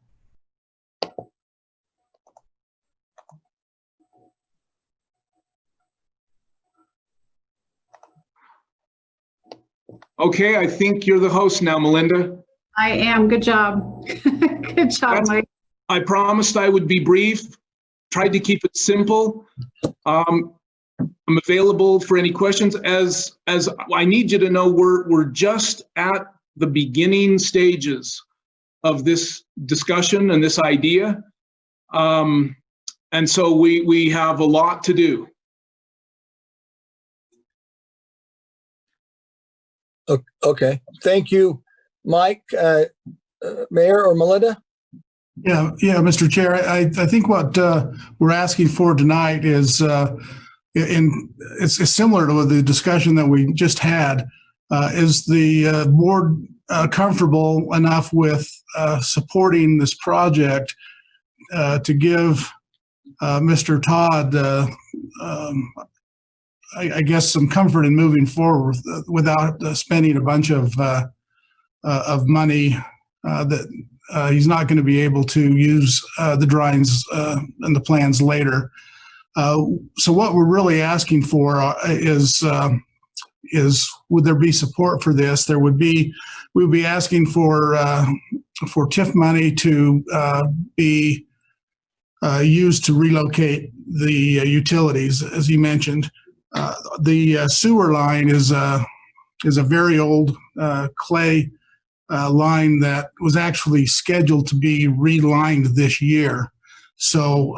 Okay, I think you're the host now, Melinda. I am. Good job. Good job, Mike. I promised I would be brief, tried to keep it simple. I'm available for any questions. As I need you to know, we're just at the beginning stages of this discussion and this idea. And so we have a lot to do. Okay, thank you, Mike. Mayor or Melinda? Yeah, Mr. Chair, I think what we're asking for tonight is, it's similar to the discussion that we just had. Is the board comfortable enough with supporting this project to give Mr. Todd, I guess, some comfort in moving forward without spending a bunch of money that he's not going to be able to use the drawings and the plans later. So what we're really asking for is would there be support for this? We would be asking for TIF money to be used to relocate the utilities, as you mentioned. The sewer line is a very old clay line that was actually scheduled to be relined this year. So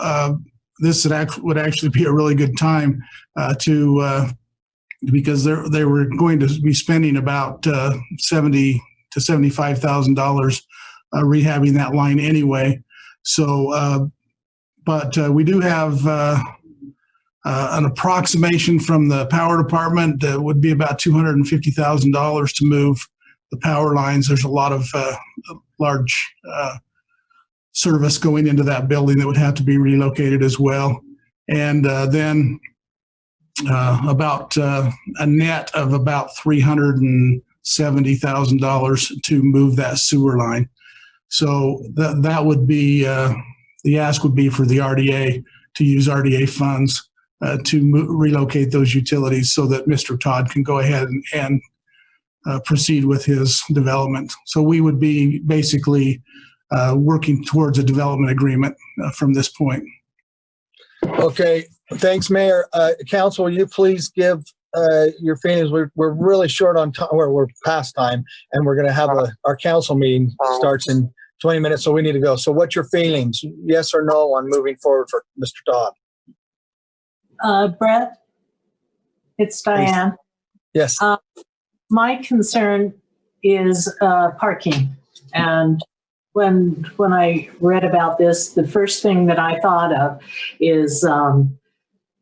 this would actually be a really good time because they were going to be spending about $70,000 to $75,000 rehabbing that line anyway. So, but we do have an approximation from the power department that would be about $250,000 to move the power lines. There's a lot of large service going into that building that would have to be relocated as well. And then about a net of about $370,000 to move that sewer line. So that would be, the ask would be for the RDA to use RDA funds to relocate those utilities so that Mr. Todd can go ahead and proceed with his development. So we would be basically working towards a development agreement from this point. Okay, thanks, Mayor. Council, will you please give your feelings? We're really short on time, we're past time, and we're going to have our council meeting starts in 20 minutes, so we need to go. So what's your feelings? Yes or no on moving forward for Mr. Todd? Brett, it's Diane. Yes. My concern is parking. And when I read about this, the first thing that I thought of is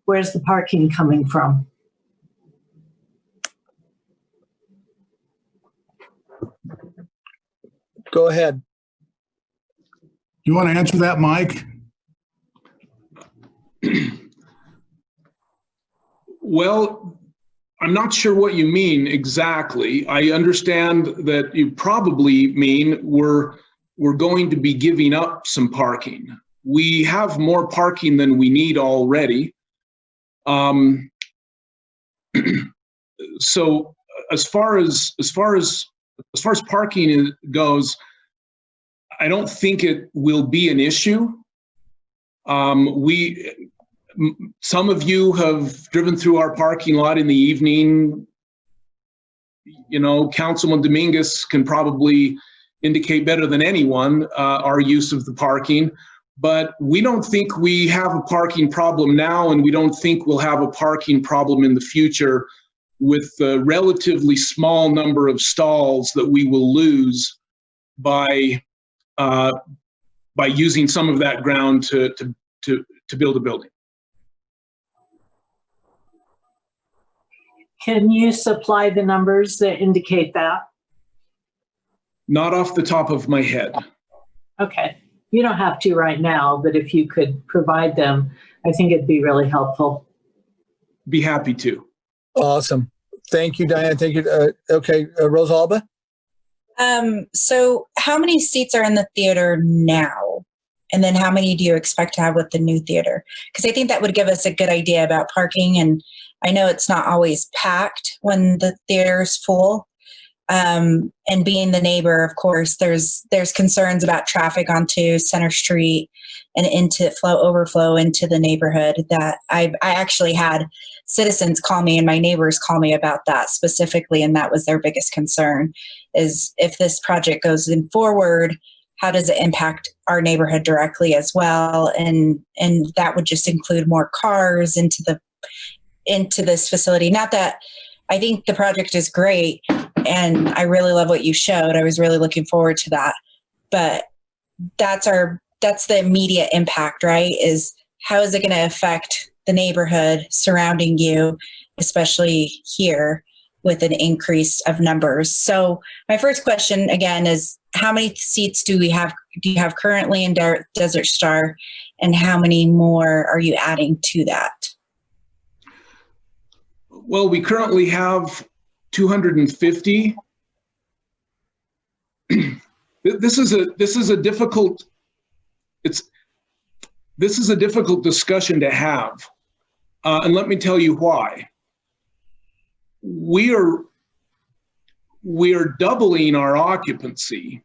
where's the parking coming from? Go ahead. You want to answer that, Mike? Well, I'm not sure what you mean exactly. I understand that you probably mean we're going to be giving up some parking. We have more parking than we need already. So as far as parking goes, I don't think it will be an issue. Some of you have driven through our parking lot in the evening. You know, Councilman Dominguez can probably indicate better than anyone our use of the parking, but we don't think we have a parking problem now, and we don't think we'll have a parking problem in the future with the relatively small number of stalls that we will lose by using some of that ground to build a building. Can you supply the numbers that indicate that? Not off the top of my head. Okay. You don't have to right now, but if you could provide them, I think it'd be really helpful. Be happy to. Awesome. Thank you, Diane. Thank you. Okay, Rosalba? So how many seats are in the theater now? And then how many do you expect to have with the new theater? Because I think that would give us a good idea about parking. And I know it's not always packed when the theater's full. And being the neighbor, of course, there's concerns about traffic onto Center Street and overflow into the neighborhood. That I actually had citizens call me and my neighbors call me about that specifically, and that was their biggest concern: is if this project goes in forward, how does it impact our neighborhood directly as well? And that would just include more cars into this facility. Not that I think the project is great, and I really love what you showed. I was really looking forward to that. But that's the immediate impact, right? Is how is it going to affect the neighborhood surrounding you, especially here with an increase of numbers? So my first question again is, how many seats do you have currently in Desert Star, and how many more are you adding to that? Well, we currently have 250. This is a difficult discussion to have, and let me tell you why. We are doubling our occupancy,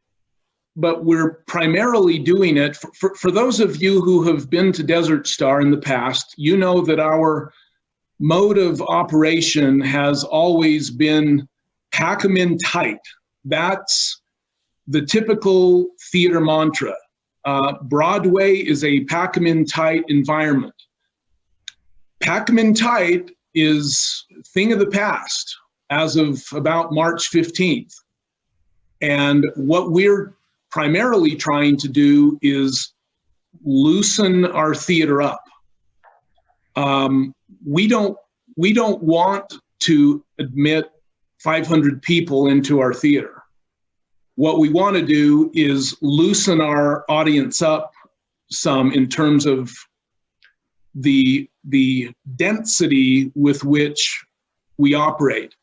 but we're primarily doing it for those of you who have been to Desert Star in the past. You know that our mode of operation has always been pack 'em in tight. That's the typical theater mantra. Broadway is a pack 'em in tight environment. Pack 'em in tight is a thing of the past as of about March 15th. And what we're primarily trying to do is loosen our theater up. We don't want to admit 500 people into our theater. What we want to do is loosen our audience up some in terms of the density with which we operate.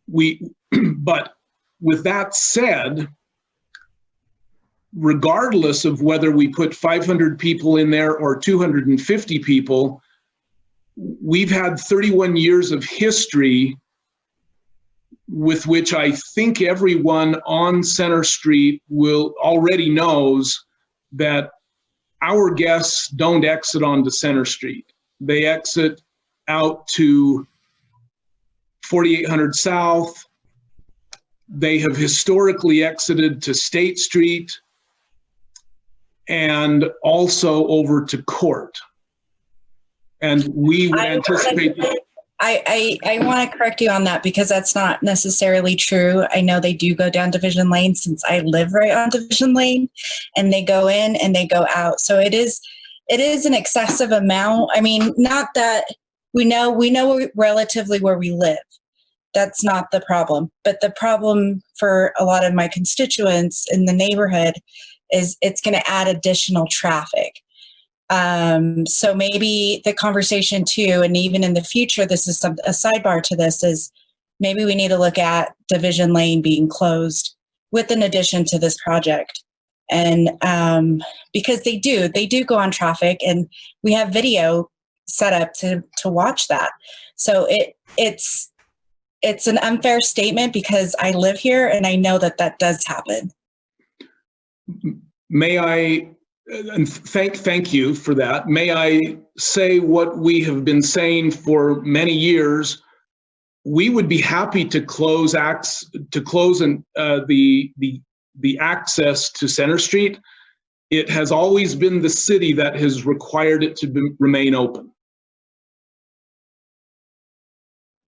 But with that said, regardless of whether we put 500 people in there or 250 people, we've had 31 years of history with which I think everyone on Center Street already knows that our guests don't exit onto Center Street. They exit out to 4800 South. They have historically exited to State Street and also over to Court. And we would anticipate that. I want to correct you on that, because that's not necessarily true. I know they do go down Division Lane, since I live right on Division Lane, and they go in and they go out. So it is an excessive amount. I mean, not that we know relatively where we live. That's not the problem. But the problem for a lot of my constituents in the neighborhood is it's going to add additional traffic. So maybe the conversation too, and even in the future, this is a sidebar to this, is maybe we need to look at Division Lane being closed with an addition to this project. And because they do go on traffic, and we have video set up to watch that. So it's an unfair statement, because I live here and I know that does happen. May I, and thank you for that. May I say what we have been saying for many years? We would be happy to close the access to Center Street. It has always been the city that has required it to remain open.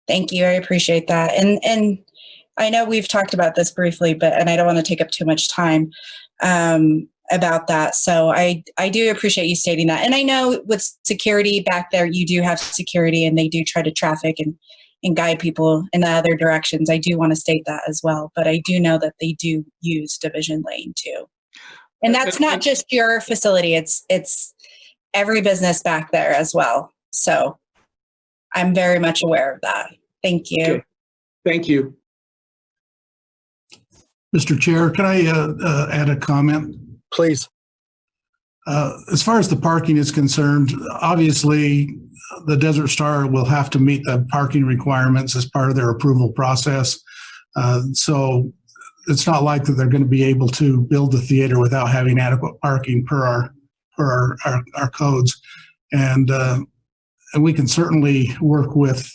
Thank you. I appreciate that. And I know we've talked about this briefly, and I don't want to take up too much time about that. So I do appreciate you stating that. And I know with security back there, you do have security and they do try to traffic and guide people in the other directions. I do want to state that as well. But I do know that they do use Division Lane too. And that's not just your facility. It's every business back there as well. So I'm very much aware of that. Thank you. Okay. Thank you. Mr. Chair, can I add a comment? Please. As far as the parking is concerned, obviously the Desert Star will have to meet the parking requirements as part of their approval process. So it's not like that they're going to be able to build the theater without having adequate parking per our codes. And we can certainly work with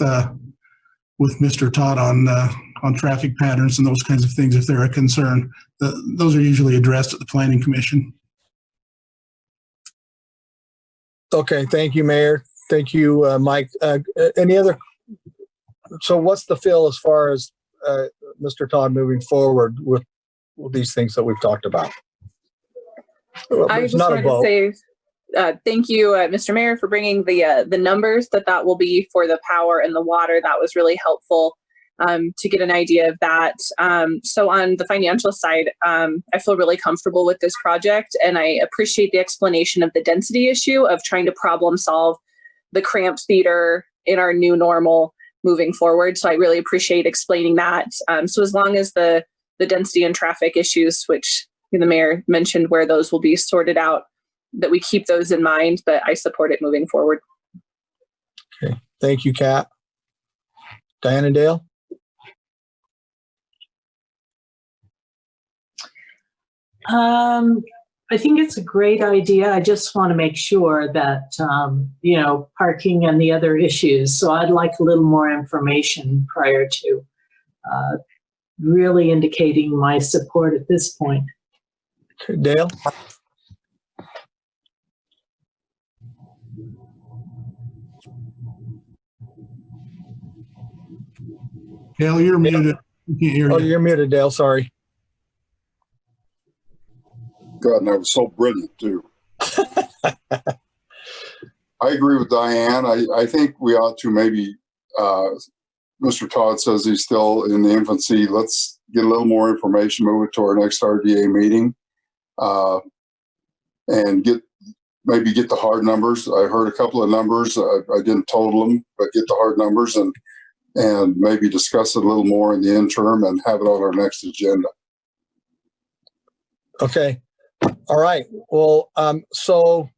Mr. Todd on traffic patterns and those kinds of things if they're a concern. Those are usually addressed at the Planning Commission. Okay, thank you, Mayor. Thank you, Mike. Any other? So what's the feel as far as Mr. Todd moving forward with these things that we've talked about? Well, I just wanted to say thank you, Mr. Mayor, for bringing the numbers that will be for the power and the water. That was really helpful to get an idea of that. So on the financial side, I feel really comfortable with this project, and I appreciate the explanation of the density issue of trying to problem solve the cramped theater in our new normal moving forward. So I really appreciate explaining that. So as long as the density and traffic issues, which the mayor mentioned where those will be sorted out, that we keep those in mind, but I support it moving forward. Okay. Thank you, Kat. Diana Dale? I think it's a great idea. I just want to make sure that, parking and the other issues. So I'd like a little more information prior to really indicating my support at this point. Okay, Dale? Dale, you're muted. We can't hear you. Oh, you're muted, Dale. Sorry. God, and that was so brilliant too. I agree with Diane. I think we ought to maybe, Mr. Todd says he's still in the infancy. Let's get a little more information, move it to our next RDA meeting, and get the hard numbers. I heard a couple of numbers. I didn't total them, but get the hard numbers and maybe discuss it a little more in the interim and have it on our next agenda. Okay. All right. Well, so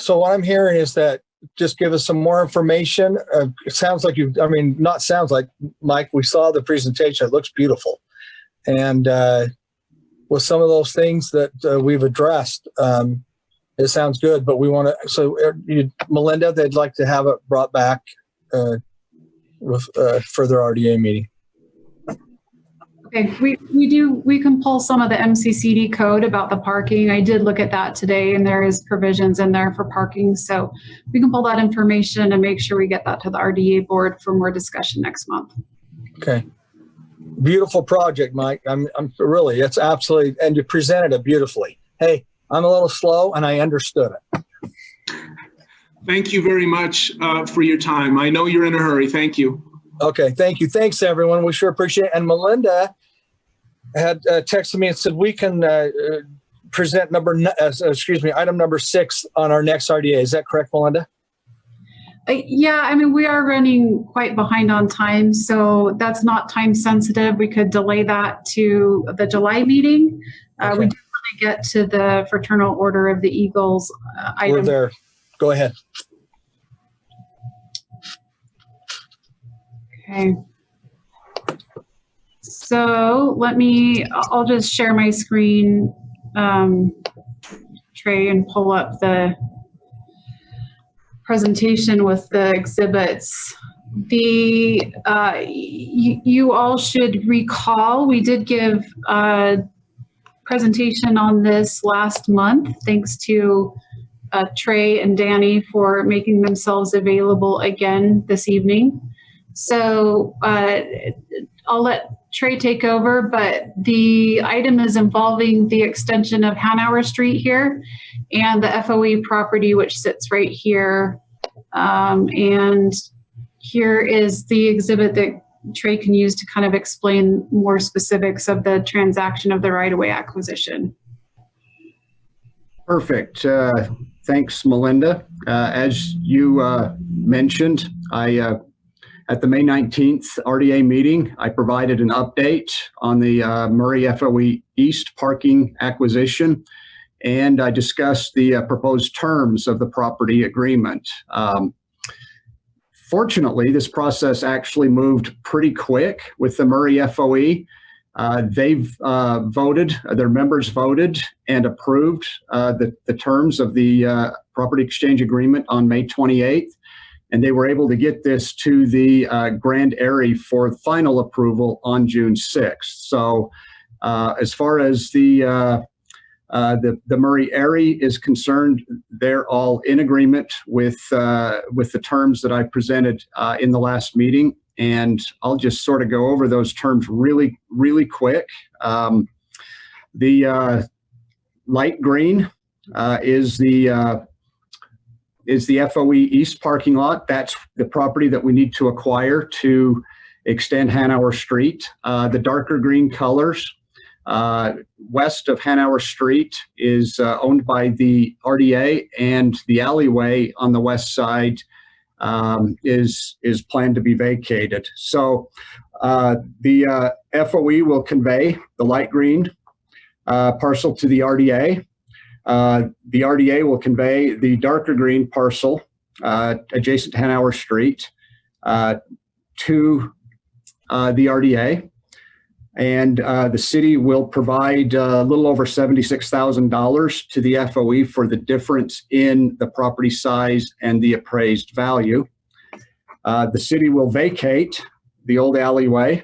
what I'm hearing is that just give us some more information. It sounds like not sounds like, Mike, we saw the presentation. It looks beautiful. And with some of those things that we've addressed, it sounds good, but we want to, so Melinda, they'd like to have it brought back with further RDA meeting. Okay, we can pull some of the MCCD code about the parking. I did look at that today, and there is provisions in there for parking. So we can pull that information and make sure we get that to the RDA board for more discussion next month. Okay. Beautiful project, Mike. I'm really, it's absolutely, and you presented it beautifully. Hey, I'm a little slow and I understood it. Thank you very much for your time. I know you're in a hurry. Thank you. Okay, thank you. Thanks, everyone. We sure appreciate it. And Melinda had texted me and said we can present item number 6 on our next RDA. Is that correct, Melinda? Yeah, we are running quite behind on time, so that's not time sensitive. We could delay that to the July meeting. Okay. We do want to get to the Fraternal Order of the Eagles item. We're there. Go ahead. Okay. So I'll just share my screen, Trey, and pull up the presentation with the exhibits. You all should recall, we did give a presentation on this last month, thanks to Trey and Danny for making themselves available again this evening. So I'll let Trey take over, but the item is involving the extension of Hanover Street here and the FOE property, which sits right here. And here is the exhibit that Trey can use to kind of explain more specifics of the transaction of the right-of-way acquisition. Perfect. Thanks, Melinda. As you mentioned, at the May 19th RDA meeting, I provided an update on the Murray FOE East parking acquisition, and I discussed the proposed terms of the property agreement. Fortunately, this process actually moved pretty quick with the Murray FOE. They've voted, their members voted and approved the terms of the property exchange agreement on May 28th. And they were able to get this to the Grand Area for final approval on June 6th. So as far as the Murray area is concerned, they're all in agreement with the terms that I presented in the last meeting. And I'll just sort of go over those terms really, really quick. The light green is the FOE East parking lot. That's the property that we need to acquire to extend Hanover Street. The darker green colors west of Hanover Street is owned by the RDA, and the alleyway on the west side is planned to be vacated. So the FOE will convey the light green parcel to the RDA. The RDA will convey the darker green parcel adjacent to Hanover Street to the RDA. And the city will provide a little over $76,000 to the FOE for the difference in the property size and the appraised value. The city will vacate the old alleyway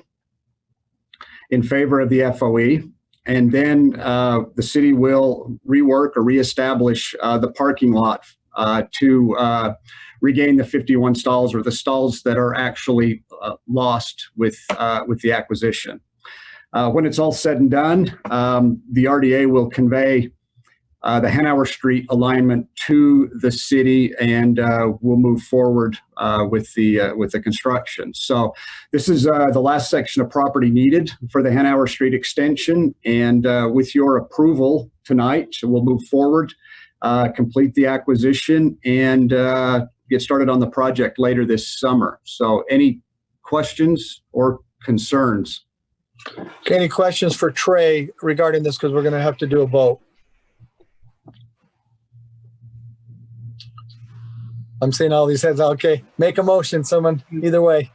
in favor of the FOE. And then the city will rework or reestablish the parking lot to regain the 51 stalls, or the stalls that are actually lost with the acquisition. When it's all said and done, the RDA will convey the Hanover Street alignment to the city, and we'll move forward with the construction. So this is the last section of property needed for the Hanover Street extension, and with your approval tonight, we'll move forward, complete the acquisition, and get started on the project later this summer. So any questions or concerns? Okay, any questions for Trey regarding this, because we're going to have to do a vote? I'm seeing all these heads. Okay, make a motion, someone, either way.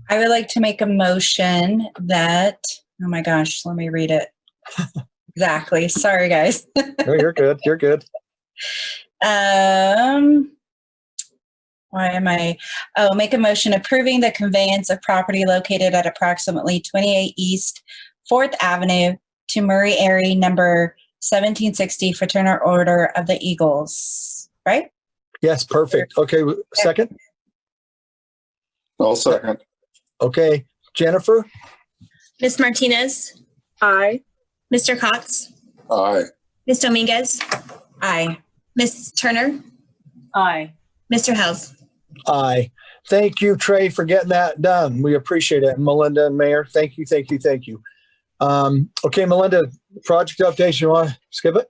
I would like to make a motion that, oh my gosh, let me read it. Exactly. Sorry, guys. No, you're good. You're good. Why am I? Oh, make a motion approving the conveyance of property located at approximately 28 East 4th Avenue to Murray area number 1760 Fraternal Order of the Eagles, right? Yes, perfect. Okay, second? I'll second. Okay, Jennifer? Ms. Martinez, Aye. Mr. Cox, Aye. Ms. Dominguez, Aye. Ms. Turner, Aye. Mr. House. Aye. Thank you, Trey, for getting that done. We appreciate it. Melinda and Mayor, thank you, thank you, thank you. Okay, Melinda, project updates, you want to skip it?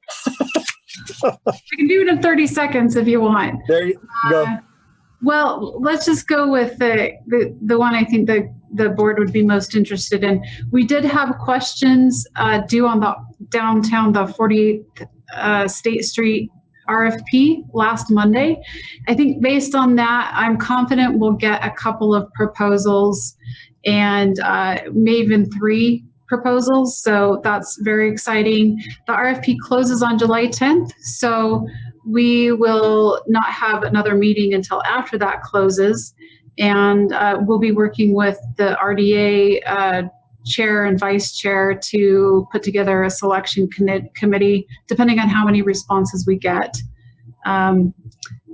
I can do it in 30 seconds if you want. There you go. Well, let's just go with the one I think the board would be most interested in. We did have questions due on the downtown, the 48th State Street RFP last Monday. I think based on that, I'm confident we'll get a couple of proposals, and maybe even 3 proposals. So that's very exciting. The RFP closes on July 10th. So we will not have another meeting until after that closes. And we'll be working with the RDA chair and vice chair to put together a selection committee, depending on how many responses we get. And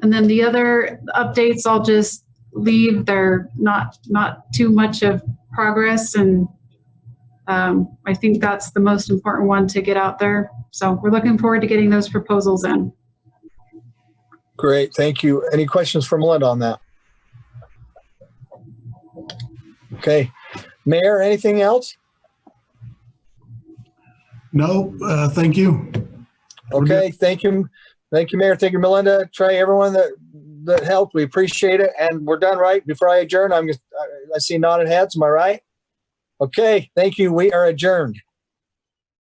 then the other updates, I'll just leave. They're not too much of progress, and I think that's the most important one to get out there. So we're looking forward to getting those proposals in. Great, thank you. Any questions for Melinda on that? Okay, Mayor, anything else? No, thank you. Okay, thank you. Thank you, Mayor. Thank you, Melinda, Trey, everyone that helped. We appreciate it. And we're done, right? Before I adjourn, I see nodded heads. Am I right? Okay, thank you. We are adjourned.